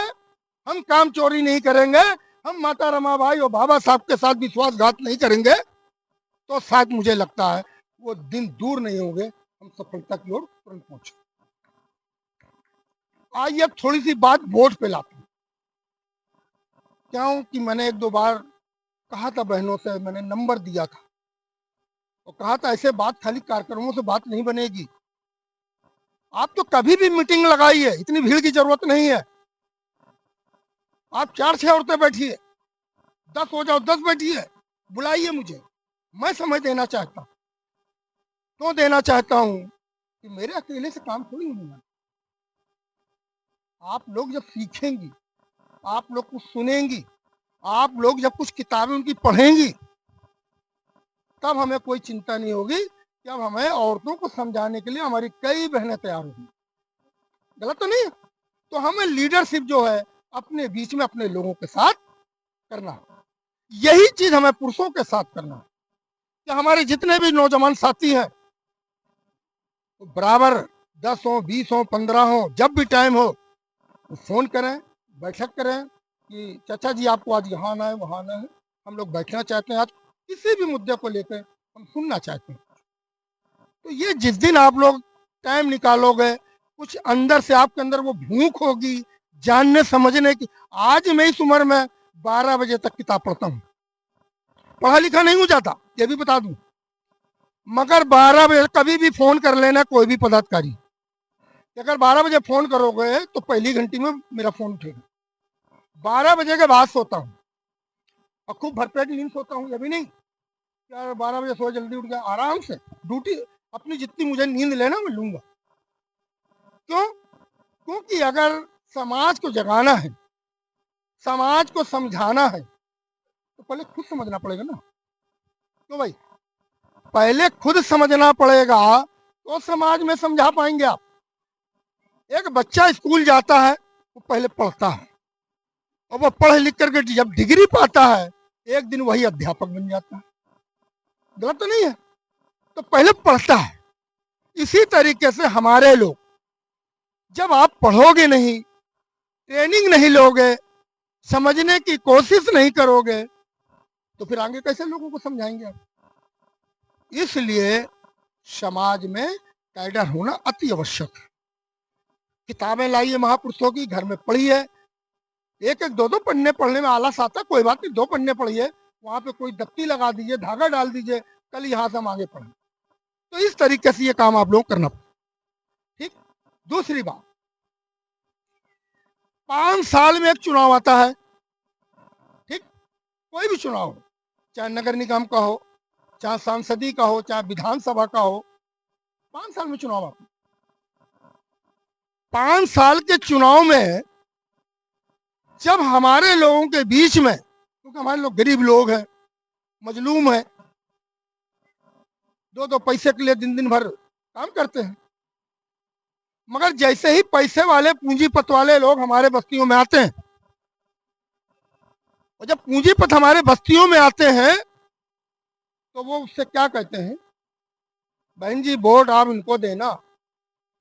हम काम चोरी नहीं करेंगे, हम माता रमाबाई और बाबा साहब के साथ विश्वासघात नहीं करेंगे, तो शायद मुझे लगता है वो दिन दूर नहीं होंगे, हम सफलता की ओर तुरंत पहुंचे। आइए अब थोड़ी सी बात वोट पे लाते हैं। क्यों कि मैंने एक दो बार कहा था बहनों से, मैंने नंबर दिया था और कहा था ऐसे बात खाली कार्यक्रमों से बात नहीं बनेगी। आप तो कभी भी मीटिंग लगाइए, इतनी भीड़ की जरूरत नहीं है। आप 4-6 औरतें बैठिए, 10 हो जाओ, 10 बैठिए, बुलाइए मुझे, मैं समय देना चाहता हूँ। क्यों देना चाहता हूँ कि मेरे अकेले से काम थोड़ी नहीं है। आप लोग जब सीखेंगी, आप लोग कुछ सुनेंगी, आप लोग जब कुछ किताबें उनकी पढ़ेंगी, तब हमें कोई चिंता नहीं होगी कि अब हमें औरतों को समझाने के लिए हमारी कई बहनें तैयार होंगी। गलत तो नहीं है? तो हमें लीडरशिप जो है अपने बीच में अपने लोगों के साथ करना है। यही चीज हमें पुरुषों के साथ करना है कि हमारे जितने भी नौजवान साथी हैं तो बराबर 10 हो, 20 हो, 15 हो, जब भी टाइम हो तो फोन करें, बैठक करें कि चाचा जी आपको आज यहाँ आना है, वहाँ आना है, हम लोग बैठना चाहते हैं, आज किसी भी मुद्दे को लेकर हम सुनना चाहते हैं। तो ये जिस दिन आप लोग टाइम निकालोगे, कुछ अंदर से आपके अंदर वो भूख होगी जानने समझने की। आज मैं इस उम्र में 12 बजे तक किताब पढ़ता हूँ, पढ़ा लिखा नहीं हो जाता, ये भी बता दूं, मगर 12 बजे कभी भी फोन कर लेना कोई भी पदाधिकारी। अगर 12 बजे फोन करोगे तो पहली घंटी में मेरा फोन उठेगा। 12 बजे के बाद सोता हूँ और खूब भरपेट नींद सोता हूँ। ये भी नहीं यार 12 बजे सो जल्दी उठ गया, आराम से ड्यूटी अपनी जितनी मुझे नींद लेना मैं लूंगा। क्यों? क्योंकि अगर समाज को जगाना है, समाज को समझाना है तो पहले खुद समझना पड़ेगा ना। तो भाई पहले खुद समझना पड़ेगा तो समाज में समझा पाएंगे आप। एक बच्चा स्कूल जाता है, वो पहले पढ़ता है और वो पढ़ लिख करके जब डिग्री पाता है एक दिन वही अध्यापक बन जाता है। गलत तो नहीं है? तो पहले पढ़ता है। इसी तरीके से हमारे लोग, जब आप पढ़ोगे नहीं, ट्रेनिंग नहीं लोगे, समझने की कोशिश नहीं करोगे तो फिर आगे कैसे लोगों को समझाएंगे आप? इसलिए समाज में कैडर होना अति आवश्यक है। किताबें लाइए महापुरुषों की, घर में पढ़िए, एक एक दो दो पढ़ने में आलस आता, कोई बात नहीं, 2 पन्ने पढ़िए, वहां पे कोई दफ्ती लगा दीजिए, धागा डाल दीजिए, कल यहाँ से हम आगे पढ़ें। तो इस तरीके से ये काम आप लोग करना पड़ेगा। ठीक। दूसरी बात, 5 साल में एक चुनाव आता है। ठीक, कोई भी चुनाव हो, चाहे नगर निगम का हो, चाहे सांसदीय का हो, चाहे विधानसभा का हो, 5 साल में चुनाव आता है। 5 साल के चुनाव में जब हमारे लोगों के बीच में, क्योंकि हमारे लोग गरीब लोग हैं, मजलूम हैं, 2 पैसे के लिए दिन भर काम करते हैं, मगर जैसे ही पैसे वाले पूंजीपत वाले लोग हमारे बस्तियों में आते हैं, और जब पूंजीपत हमारे बस्तियों में आते हैं तो वो उससे क्या कहते हैं, बहन जी वोट आप इनको देना,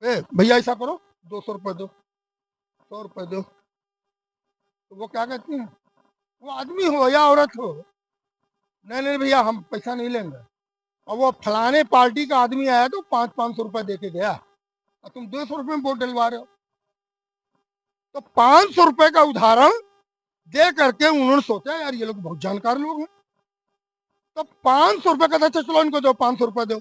भैया ऐसा करो 200 रुपये दो, 100 रुपये दो। तो वो क्या कहती हैं, वो आदमी हो या औरत हो, नहीं नहीं भैया हम पैसा नहीं लेंगे। और वो फलाने पार्टी का आदमी आया तो 500 रुपये दे के गया और तुम 200 रुपये में वोट डलवा रहे हो। तो 500 रुपये का उदाहरण दे करके उन्होंने सोचा यार ये लोग बहुत जानकार लोग हैं, तो 500 रुपये का था, चलो इनको दो 500 रुपये दो,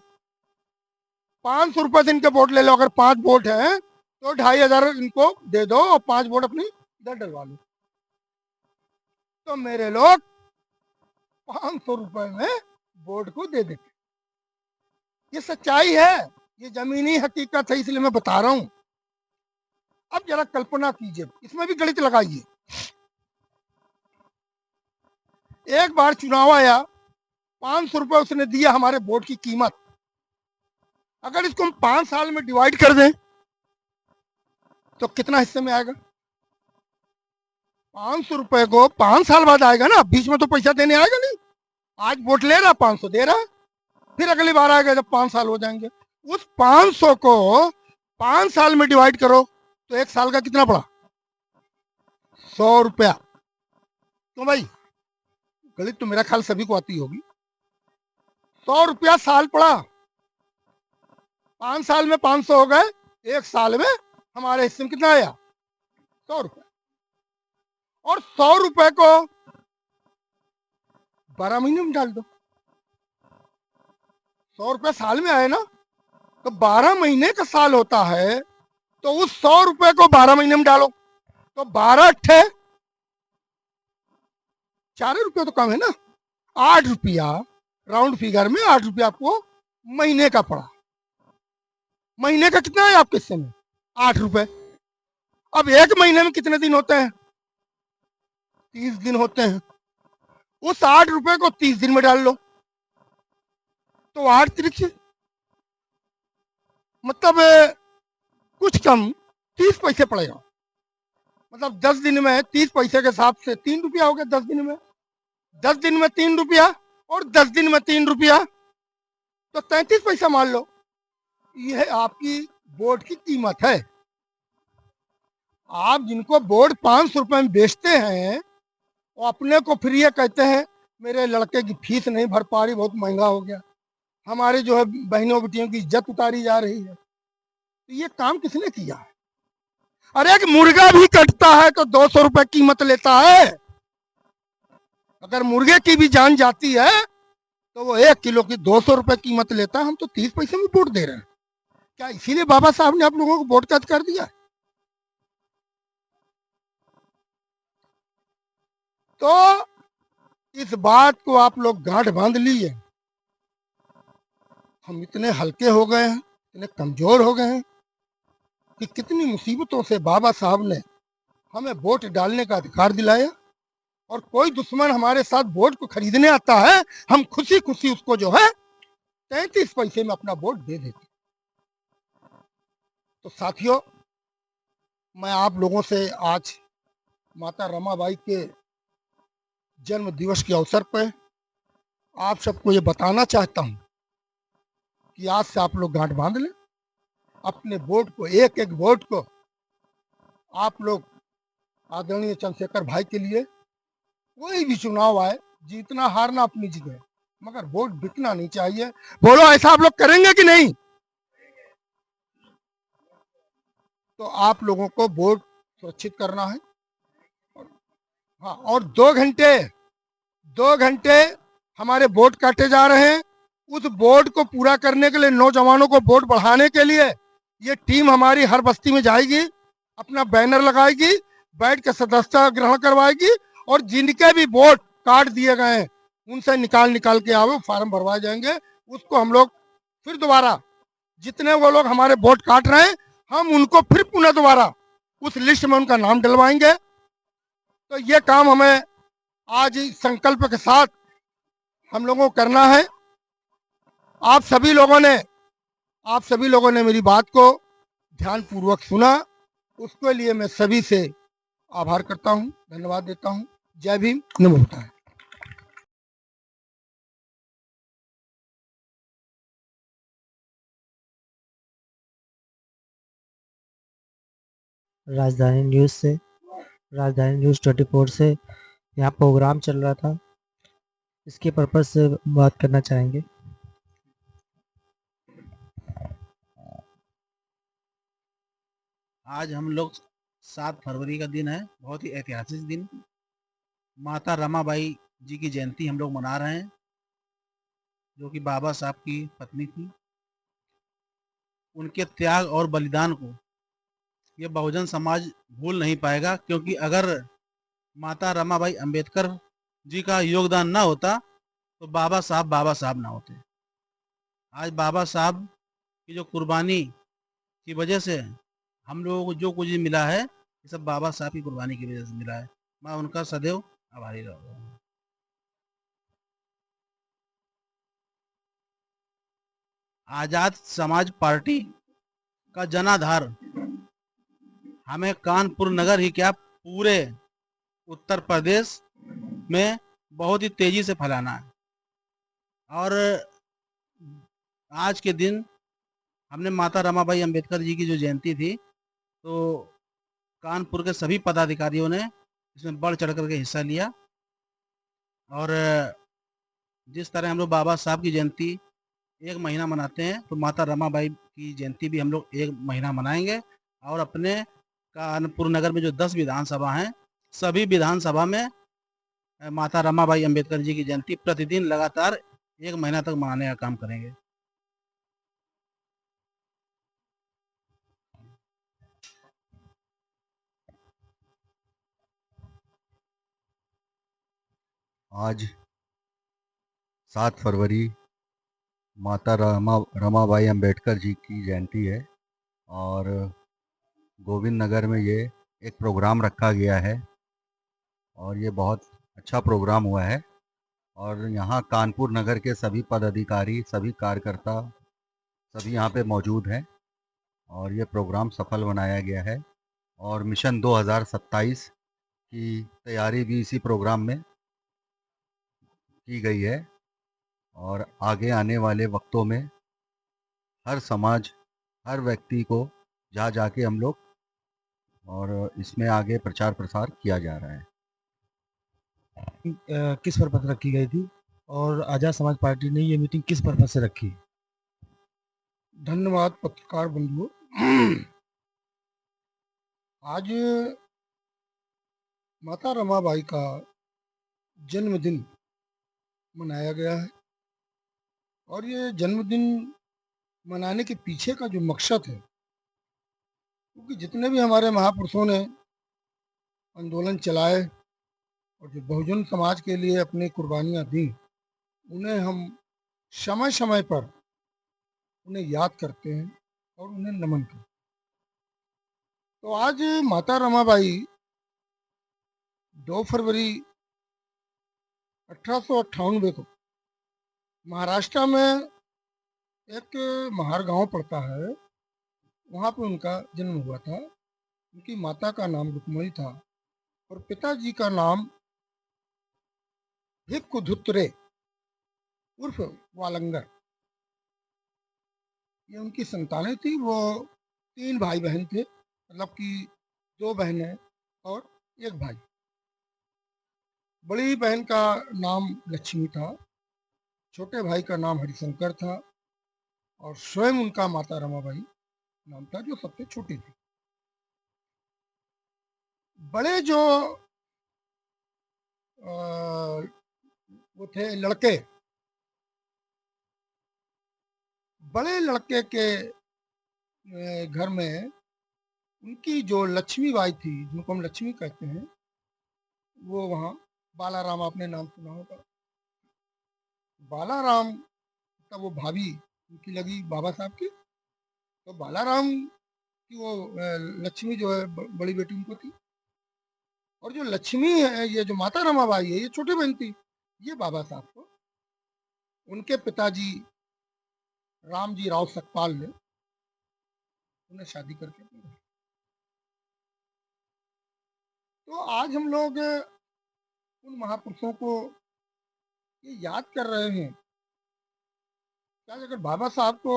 500 रुपये से इनके वोट ले लो। अगर 5 वोट हैं तो 2500 इनको दे दो और 5 वोट अपनी इधर डलवा लो। तो मेरे लोग 500 रुपये में वोट को दे देते। ये सच्चाई है, ये जमीनी हकीकत है, इसलिए मैं बता रहा हूं। अब जरा कल्पना कीजिए, इसमें भी गणित लगाइए। एक बार चुनाव आया, 500 रुपये उसने दिया हमारे वोट की कीमत। अगर इसको हम 5 साल में डिवाइड कर दें तो कितना हिस्से में आएगा? 500 रुपये को 5 साल बाद आएगा ना, बीच में तो पैसा देने आएगा नहीं। आज वोट ले रहा, 500 दे रहा, फिर अगली बार आएगा जब 5 साल हो जाएंगे। उस 500 को 5 साल में डिवाइड करो तो 1 साल का कितना पड़ा? 100 रुपया। तो भाई गणित तो मेरा ख्याल सभी को आती होगी। 100 रुपया साल पड़ा, 5 साल में 500 हो गए, 1 साल में हमारे हिस्से में कितना आया? 100 रुपये। और 100 रुपए को 12 महीने में डाल दो। 100 रुपये साल में आए ना, तो 12 महीने का साल होता है, तो उस 100 रुपये को 12 महीने में डालो, तो 12 अट्ठे 4 रुपये तो कम है ना। 8 रुपया राउंड फिगर में 8 रुपया आपको महीने का पड़ा। महीने का कितना है आपके हिस्से में? 8 रुपये। अब एक महीने में कितने दिन होते हैं? 30 दिन होते हैं। उस 8 रुपये को 30 दिन में डाल लो, तो 8 त्रिक मतलब कुछ कम 30 पैसे पड़ेगा। मतलब 10 दिन में 30 पैसे के हिसाब से 3 रुपया हो गया 10 दिन में। 10 दिन में 3 रुपया और 10 दिन में 3 रुपया, तो 33 पैसा मान लो। यह आपकी बोर्ड की कीमत है। आप जिनको बोर्ड 500 रुपये में बेचते हैं, वो अपने को फिर ये कहते हैं मेरे लड़के की फीस नहीं भर पा रही, बहुत महंगा हो गया, हमारे जो है बहनों बेटियों की इज्जत उतारी जा रही है। तो ये काम किसने किया है? अरे एक मुर्गा भी कटता है तो 200 रुपए कीमत लेता है। अगर मुर्गे की भी जान जाती है तो वो 1 किलो की 200 रुपए कीमत लेता है। हम तो 30 पैसे में वोट दे रहे हैं। क्या इसीलिए बाबा साहब ने आप लोगों को वोट का अधिकार दिया? तो इस बात को आप लोग गांठ बांध लिए। हम इतने हल्के हो गए हैं, इतने कमजोर हो गए हैं कि कितनी मुसीबतों से बाबा साहब ने हमें वोट डालने का अधिकार दिलाया, और कोई दुश्मन हमारे साथ वोट को खरीदने आता है, हम खुशी खुशी उसको जो है 33 पैसे में अपना वोट दे देते। तो साथियों, मैं आप लोगों से आज माता रमाबाई के जन्म दिवस के अवसर पर आप सबको ये बताना चाहता हूँ कि आज से आप लोग गांठ बांध लें। अपने वोट को, एक एक वोट को आप लोग आदरणीय चंद्रशेखर भाई के लिए, कोई भी चुनाव आए, जीतना हारना अपनी जगह, मगर वोट बिकना नहीं चाहिए। बोलो, ऐसा आप लोग करेंगे कि नहीं? तो आप लोगों को वोट सुरक्षित करना है। हाँ, और 2 घंटे हमारे वोट काटे जा रहे हैं। उस वोट को पूरा करने के लिए, नौजवानों को वोट बढ़ाने के लिए ये टीम हमारी हर बस्ती में जाएगी, अपना बैनर लगाएगी, बैठ के सदस्यता ग्रहण करवाएगी, और जिनके भी वोट काट दिए गए हैं उनसे निकाल के आवे फार्म भरवाए जाएंगे। उसको हम लोग फिर दोबारा, जितने वो लोग हमारे वोट काट रहे हैं, हम उनको फिर पुनः दोबारा उस लिस्ट में उनका नाम डलवाएंगे। तो ये काम हमें आज इस संकल्प के साथ हम लोगों को करना है। आप सभी लोगों ने मेरी बात को ध्यानपूर्वक सुना, उसके लिए मैं सभी से आभार करता हूं, धन्यवाद देता हूं। जय भीम, नमो बुद्धाय। राजधानी न्यूज़ 24 से यहाँ प्रोग्राम चल रहा था, इसके पर्पज से बात करना चाहेंगे। आज हम लोग 7 फरवरी का दिन है, बहुत ही ऐतिहासिक दिन। माता रमाबाई जी की जयंती हम लोग मना रहे हैं, जो कि बाबा साहब की पत्नी थी। उनके त्याग और बलिदान को ये बहुजन समाज भूल नहीं पाएगा, क्योंकि अगर माता रमाबाई अंबेडकर जी का योगदान ना होता तो बाबा साहब ना होते। आज बाबा साहब की जो कुर्बानी की वजह से हम लोगों को जो कुछ मिला है, ये सब बाबा साहब की कुर्बानी की वजह से मिला है। मैं उनका सदैव आभारी रहूंगा। आजाद समाज पार्टी का जनाधार हमें कानपुर नगर ही क्या, पूरे उत्तर प्रदेश में बहुत ही तेजी से फैलाना है। और आज के दिन हमने माता रमाबाई अंबेडकर जी की जो जयंती थी, तो कानपुर के सभी पदाधिकारियों ने इसमें बढ़ चढ़ करके हिस्सा लिया। और जिस तरह हम लोग बाबा साहब की जयंती 1 महीना मनाते हैं, तो माता रमाबाई की जयंती भी हम लोग 1 महीना मनाएंगे। और अपने कानपुर नगर में जो 10 विधानसभा हैं, सभी विधानसभा में माता रमाबाई अंबेडकर जी की जयंती प्रतिदिन लगातार 1 महीना तक मनाने का काम करेंगे। आज 7 फरवरी माता रमाबाई अंबेडकर जी की जयंती है और गोविंद नगर में ये एक प्रोग्राम रखा गया है और ये बहुत अच्छा प्रोग्राम हुआ है और यहाँ कानपुर नगर के सभी पदाधिकारी, सभी कार्यकर्ता, सभी यहाँ पे मौजूद हैं और ये प्रोग्राम सफल बनाया गया है और मिशन 2027 की तैयारी भी इसी प्रोग्राम में की गई है और आगे आने वाले वक्तों में हर समाज, हर व्यक्ति को जा जाके हम लोग और इसमें आगे प्रचार प्रसार किया जा रहा है। किस पर्पज रखी गई थी और आज़ाद समाज पार्टी ने ये मीटिंग किस पर्पज से रखी? धन्यवाद पत्रकार बंधुओं। आज माता रमाबाई का जन्मदिन मनाया गया है और ये जन्मदिन मनाने के पीछे का जो मकसद है, क्योंकि जितने भी हमारे महापुरुषों ने आंदोलन चलाए और जो बहुजन समाज के लिए अपनी कुर्बानियां दी, उन्हें हम समय समय पर उन्हें याद करते हैं और उन्हें नमन करते हैं। तो आज माता रमाबाई 2 फरवरी 1898 को महाराष्ट्र में एक महार गांव पड़ता है, वहाँ पे उनका जन्म हुआ था। उनकी माता का नाम रुक्मणी था और पिताजी का नाम भिक्खुधुत्रे उर्फ वालंगर। ये उनकी संतानें थी। वो 3 भाई बहन थे, मतलब कि 2 बहनें और 1 भाई। बड़ी बहन का नाम लक्ष्मी था, छोटे भाई का नाम हरिशंकर था और स्वयं उनका माता रमाबाई नाम था, जो सबसे छोटी थी। बड़े जो वो थे लड़के, बड़े लड़के के घर में उनकी जो लक्ष्मी बाई थी, जिनको हम लक्ष्मी कहते हैं, वो वहाँ बालाराम, आपने नाम सुना होगा। बालाराम का वो भाभी उनकी लगी बाबा साहब की, तो बालाराम की वो लक्ष्मी जो है बड़ी बेटी उनको थी और जो लक्ष्मी है, ये जो माता रमाबाई है, ये छोटी बहन थी। ये बाबा साहब को उनके पिताजी रामजी राव सकपाल ने उन्हें शादी करके दी। तो आज हम लोग उन महापुरुषों को ये याद कर रहे हैं कि आज अगर बाबा साहब को,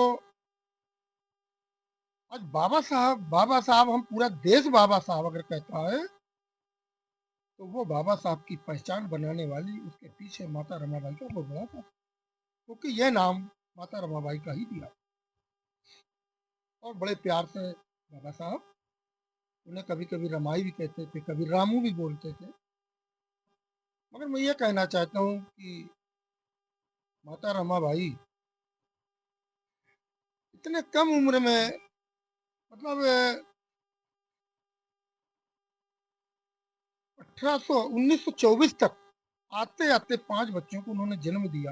आज बाबा साहब हम पूरा देश बाबा साहब अगर कहता है, तो वो बाबा साहब की पहचान बनाने वाली उसके पीछे माता रमाबाई का बहुत बड़ा था, क्योंकि यह नाम माता रमाबाई का ही दिया और बड़े प्यार से बाबा साहब उन्हें कभी कभी रमाई भी कहते थे, कभी रामू भी बोलते थे। मगर मैं ये कहना चाहता हूँ कि माता रमाबाई इतने कम उम्र में, मतलब 1924 तक आते आते 5 बच्चों को उन्होंने जन्म दिया,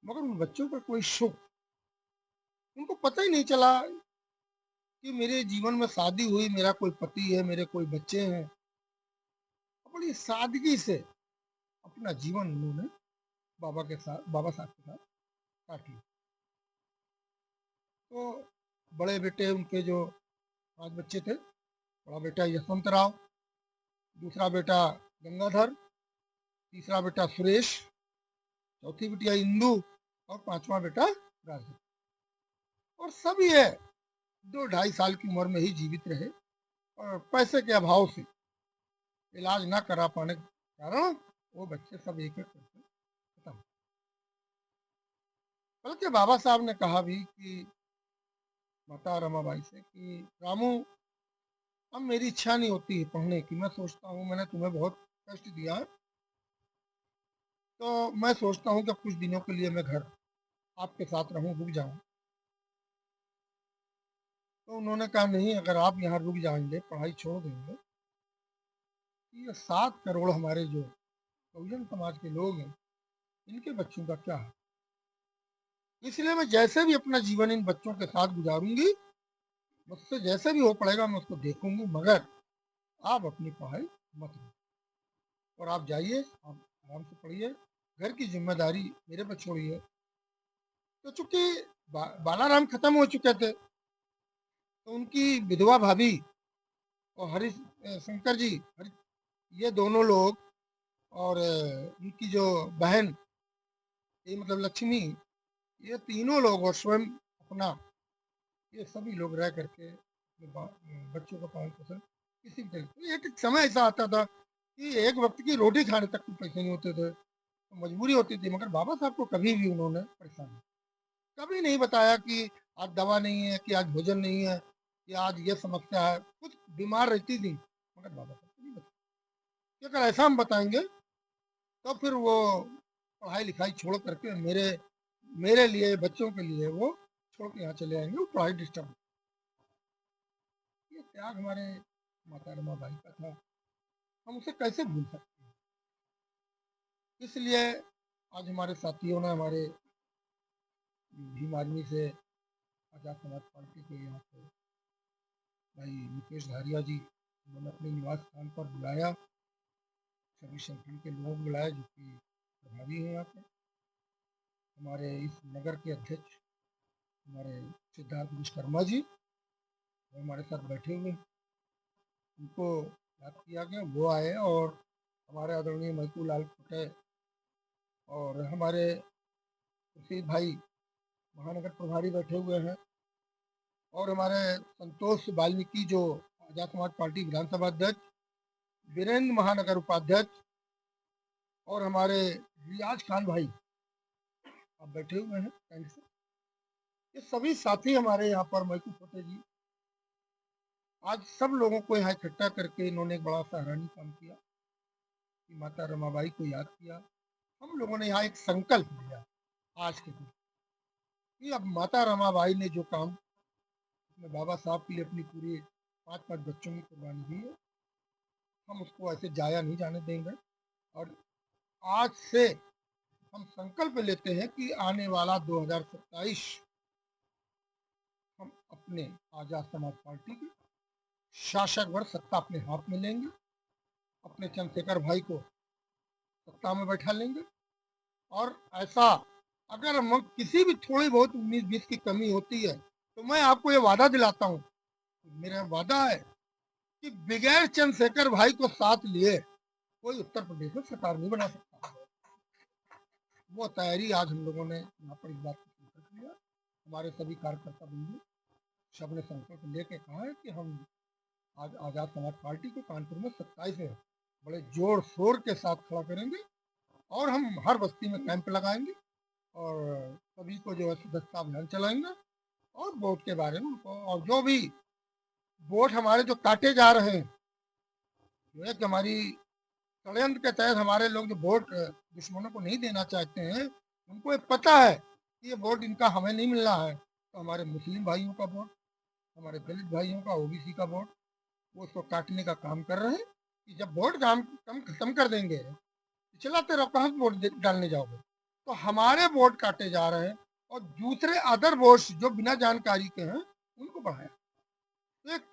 मगर उन बच्चों का कोई सुख उनको पता ही नहीं चला कि मेरे जीवन में शादी हुई, मेरा कोई पति है, मेरे कोई बच्चे हैं। बड़ी सादगी से अपना जीवन उन्होंने बाबा साहब के साथ काट लिया। तो बड़े बेटे उनके जो 5 बच्चे थे, बड़ा बेटा यशवंत राव, दूसरा बेटा गंगाधर, तीसरा बेटा सुरेश, चौथी बेटिया इंदू और 5वां बेटा राजू। और सब ये 2-2.5 साल की उम्र में ही जीवित रहे और पैसे के अभाव से इलाज ना करा पाने के कारण वो बच्चे सब एक एक करके खत्म। बल्कि बाबा साहब ने कहा भी कि माता रमाबाई से कि रामू, अब मेरी इच्छा नहीं होती है पढ़ने की। मैं सोचता हूँ मैंने तुम्हें बहुत कष्ट दिया है, तो मैं सोचता हूँ कि कुछ दिनों के लिए मैं घर आपके साथ रहूं, रुक जाऊं। तो उन्होंने कहा नहीं, अगर आप यहाँ रुक जाएंगे, पढ़ाई छोड़ देंगे, ये 7 करोड़ हमारे जो बहुजन समाज के लोग हैं, इनके बच्चों का क्या है। इसलिए मैं जैसे भी अपना जीवन इन बच्चों के साथ गुजारूंगी, मुझसे जैसे भी हो पड़ेगा मैं उसको देखूंगी, मगर आप अपनी पढ़ाई मत करो और आप जाइए, आप आराम से पढ़िए, घर की जिम्मेदारी मेरे पर छोड़िए। तो चूंकि बालाराम खत्म हो चुके थे, तो उनकी विधवा भाभी और हरीश शंकर जी, ये दोनों लोग और उनकी जो बहन, ये मतलब लक्ष्मी, ये तीनों लोग और स्वयं अपना, ये सभी लोग रह करके बच्चों का पालन पोषण किसी भी तरीके। एक समय ऐसा आता था कि एक वक्त की रोटी खाने तक को पैसे नहीं होते थे, तो मजबूरी होती थी, मगर बाबा साहब को कभी भी उन्होंने परेशान कभी नहीं बताया कि आज दवा नहीं है, कि आज भोजन नहीं है, कि आज ये समस्या है। कुछ बीमार रहती थी, मगर बाबा साहब को नहीं बताया। अगर ऐसा हम बताएंगे तो फिर वो पढ़ाई लिखाई छोड़ करके मेरे लिए, बच्चों के लिए वो छोड़ के यहाँ चले आएंगे, वो पढ़ाई डिस्टर्ब। ये त्याग हमारे माता रमा बाई का था, हम उसे कैसे भूल सकते हैं। इसलिए आज हमारे साथियों ने, हमारे भीम आर्मी से आजाद समाज पार्टी के यहाँ पे भाई मुकेश धारिया जी, उन्होंने अपने निवास स्थान पर बुलाया, सभी संगठन के लोगों को बुलाया जो कि प्रभावी हैं यहाँ पे। हमारे इस नगर के अध्यक्ष हमारे सिद्धार्थ विश्वकर्मा जी, वो हमारे साथ बैठे हुए, उनको याद किया गया, वो आए, और हमारे आदरणीय महकू लाल पटेल और हमारे रशीद भाई महानगर प्रभारी बैठे हुए हैं, और हमारे संतोष वाल्मीकि जो आजाद समाज पार्टी विधानसभा अध्यक्ष, वीरेंद्र महानगर उपाध्यक्ष, और हमारे रियाज खान भाई आप बैठे हुए हैं। Thank you. ये सभी साथी हमारे यहाँ पर, महकू फोटे जी, आज सब लोगों को यहाँ इकट्ठा करके इन्होंने एक बड़ा सराहनीय काम किया कि माता रमाबाई को याद किया। हम लोगों ने यहाँ एक संकल्प लिया आज के दिन कि अब माता रमाबाई ने जो काम अपने बाबा साहब के लिए अपनी पूरी 5 बच्चों की कुर्बानी दी है, हम उसको ऐसे जाया नहीं जाने देंगे। और आज से हम संकल्प लेते हैं कि आने वाला 2027 हम अपने आजाद समाज पार्टी की शासक वर्ग सत्ता अपने हाथ में लेंगे, अपने चंद्रशेखर भाई को सत्ता में बैठा लेंगे। और ऐसा अगर हम किसी भी थोड़ी बहुत 19-20 की कमी होती है, तो मैं आपको ये वादा दिलाता हूँ, मेरा वादा है कि बगैर चंद्रशेखर भाई को साथ लिए कोई उत्तर प्रदेश में सरकार नहीं बना सकता। वो तैयारी आज हम लोगों ने यहाँ पर इस बात को संकल्प लिया। हमारे सभी कार्यकर्ता बंधु सब ने संकल्प लेके कहा है कि हम आज आजाद समाज पार्टी को कानपुर में 27 में बड़े जोर शोर के साथ खड़ा करेंगे, और हम हर बस्ती में कैंप लगाएंगे और सभी को जो है सदस्यता अभियान चलाएंगे, और वोट के बारे में उनको, और जो भी वोट हमारे जो काटे जा रहे हैं, जो एक हमारी षडयंत्र के तहत हमारे लोग जो वोट दुश्मनों को नहीं देना चाहते हैं, उनको ये पता है कि ये वोट इनका हमें नहीं मिलना है। तो हमारे मुस्लिम भाइयों का वोट, हमारे दलित भाइयों का, ओबीसी का वोट, वो उसको काटने का काम कर रहे हैं कि जब वोट कम खत्म कर देंगे, चलाते रहो, कहाँ वोट डालने जाओगे। तो हमारे वोट काटे जा रहे हैं, और दूसरे अदर वोट्स जो बिना जानकारी के हैं उनको बढ़ाया। तो एक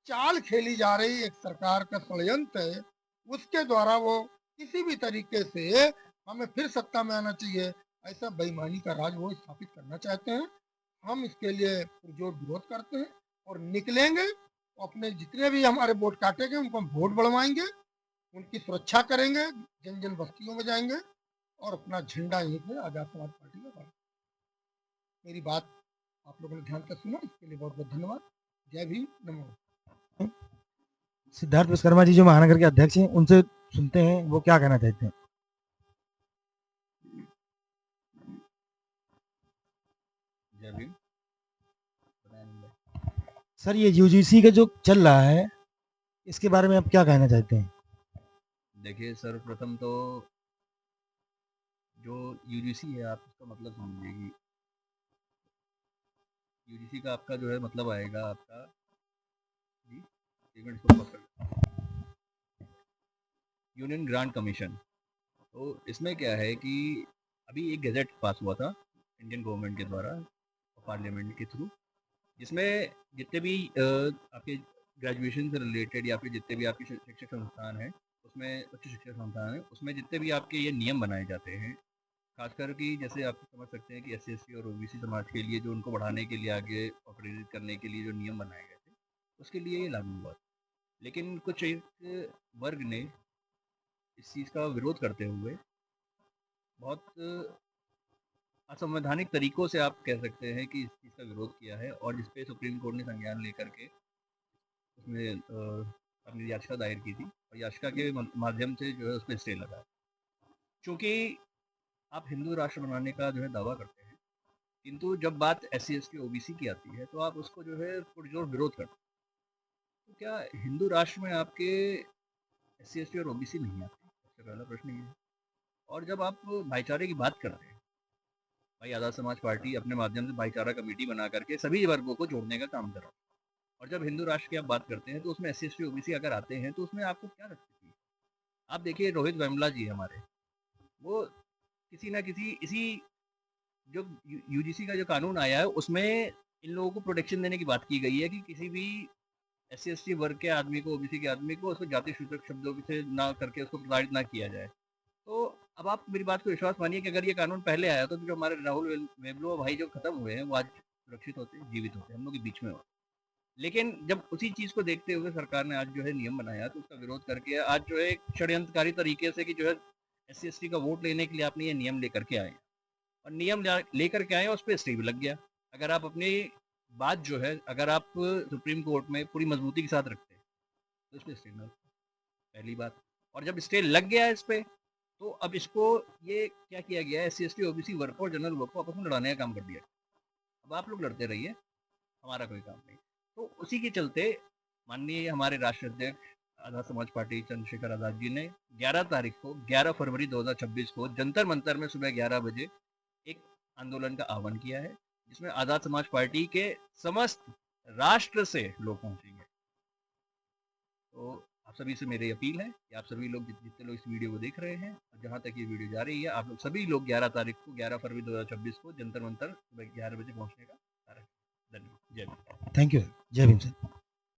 चाल खेली जा रही, एक सरकार का षडयंत्र है, उसके द्वारा वो किसी भी तरीके से हमें फिर सत्ता में आना चाहिए, ऐसा बेईमानी का राज वो स्थापित करना चाहते हैं। हम इसके लिए पुरजोर विरोध करते हैं और निकलेंगे, अपने जितने भी हमारे वोट काटेंगे उनको हम वोट बढ़वाएंगे, उनकी सुरक्षा करेंगे, जन जन बस्तियों में जाएंगे और अपना झंडा यहीं पे आजाद समाज पार्टी का बढ़ाएंगे। मेरी बात आप लोगों ने ध्यान से सुना, इसके लिए बहुत बहुत धन्यवाद। जय भीम, नमो। सिद्धार्थ विश्वकर्मा जी जो महानगर के अध्यक्ष हैं, उनसे सुनते हैं वो क्या कहना चाहते हैं। जय भीम। सर, ये यूजीसी का जो चल रहा है, इसके बारे में आप क्या कहना चाहते हैं। देखिए, सर्वप्रथम तो यूजीसी है, आप इसका मतलब समझिए। यूजीसी का आपका जो है मतलब आएगा आपका जी, यूनियन ग्रांट कमीशन। तो इसमें क्या है कि अभी एक गैजेट पास हुआ था इंडियन गवर्नमेंट के द्वारा पार्लियामेंट के थ्रू, जिसमें जितने भी आपके ग्रेजुएशन से रिलेटेड या फिर जितने भी आपके शिक्षण संस्थान हैं उसमें, उच्च शिक्षा संस्थान है उसमें जितने भी आपके ये नियम बनाए जाते हैं, खासकर कि जैसे आप समझ सकते हैं कि SC और OBC समाज के लिए जो उनको बढ़ाने के लिए, आगे और प्रेरित करने के लिए जो नियम बनाए गए थे उसके लिए ये लागू हुआ। लेकिन कुछ एक वर्ग ने इस चीज़ का विरोध करते हुए बहुत असंवैधानिक तरीकों से आप कह सकते हैं कि इस चीज़ का विरोध किया है, और जिसपे सुप्रीम कोर्ट ने संज्ञान लेकर के उसमें अपनी याचिका दायर की थी, और याचिका के माध्यम से जो है उस पर स्टे लगा। क्योंकि आप हिंदू राष्ट्र बनाने का जो है दावा करते हैं, किंतु जब बात SC ST OBC की आती है तो आप उसको जो है पुरजोर विरोध करते हैं। तो क्या हिंदू राष्ट्र में आपके SC ST और OBC नहीं आते? सबसे पहला प्रश्न ये है। और जब आप भाईचारे की बात करते हैं, भाई आज़ाद समाज पार्टी अपने माध्यम से भाईचारा कमेटी बना करके सभी वर्गों को जोड़ने का काम कर रहा है, और जब हिंदू राष्ट्र की आप बात करते हैं तो उसमें SC ST OBC अगर आते हैं तो उसमें आपको क्या रखती है? आप देखिए रोहित वेमुला जी हमारे, वो किसी ना किसी इसी जो UGC का जो कानून आया है उसमें इन लोगों को प्रोटेक्शन देने की बात की गई है कि किसी भी SC ST वर्ग के आदमी को, OBC के आदमी को उसको जाति सूचक शब्दों से ना करके उसको प्रताड़ित ना किया जाए। तो अब आप मेरी बात को विश्वास मानिए कि अगर ये कानून पहले आया तो जो हमारे राहुल वेमुला भाई जो खत्म हुए हैं वो आज सुरक्षित होते, जीवित होते, हम लोग के बीच में हो। लेकिन जब उसी चीज़ को देखते हुए सरकार ने आज जो है नियम बनाया तो उसका विरोध करके आज जो है एक षड्यंत्रकारी तरीके से कि जो है SC ST का वोट लेने के लिए आपने ये नियम लेकर के आए, और नियम लेकर के आए और उस पर स्टे भी लग गया। अगर आप अपनी बात जो है अगर आप सुप्रीम कोर्ट में पूरी मजबूती के साथ रखते हैं तो इस पर स्टे न, पहली बात। और जब स्टे लग गया इस पर, तो अब इसको ये क्या किया गया है, SC ST OBC वर्ग को और जनरल वर्ग को आपस में लड़ाने का काम कर दिया। अब आप लोग लड़ते रहिए, हमारा कोई काम नहीं। तो उसी के चलते माननीय हमारे राष्ट्रीय अध्यक्ष आज़ाद समाज पार्टी चंद्रशेखर आज़ाद जी ने 11 तारीख को 11 फरवरी 2026 को जंतर मंतर में सुबह 11 बजे एक आंदोलन का आह्वान किया है, जिसमें आज़ाद समाज पार्टी के समस्त राष्ट्र से लोग पहुंचेंगे। तो आप सभी से मेरी अपील है कि आप सभी लोग जितने लोग इस वीडियो को देख रहे हैं और जहां तक ये वीडियो जा रही है, आप लोग सभी लोग 11 तारीख को 11 फरवरी 2026 को जंतर मंतर सुबह 11 बजे पहुंचने का कार्य। धन्यवाद। जय हिंद। Thank you. जय भीम सर।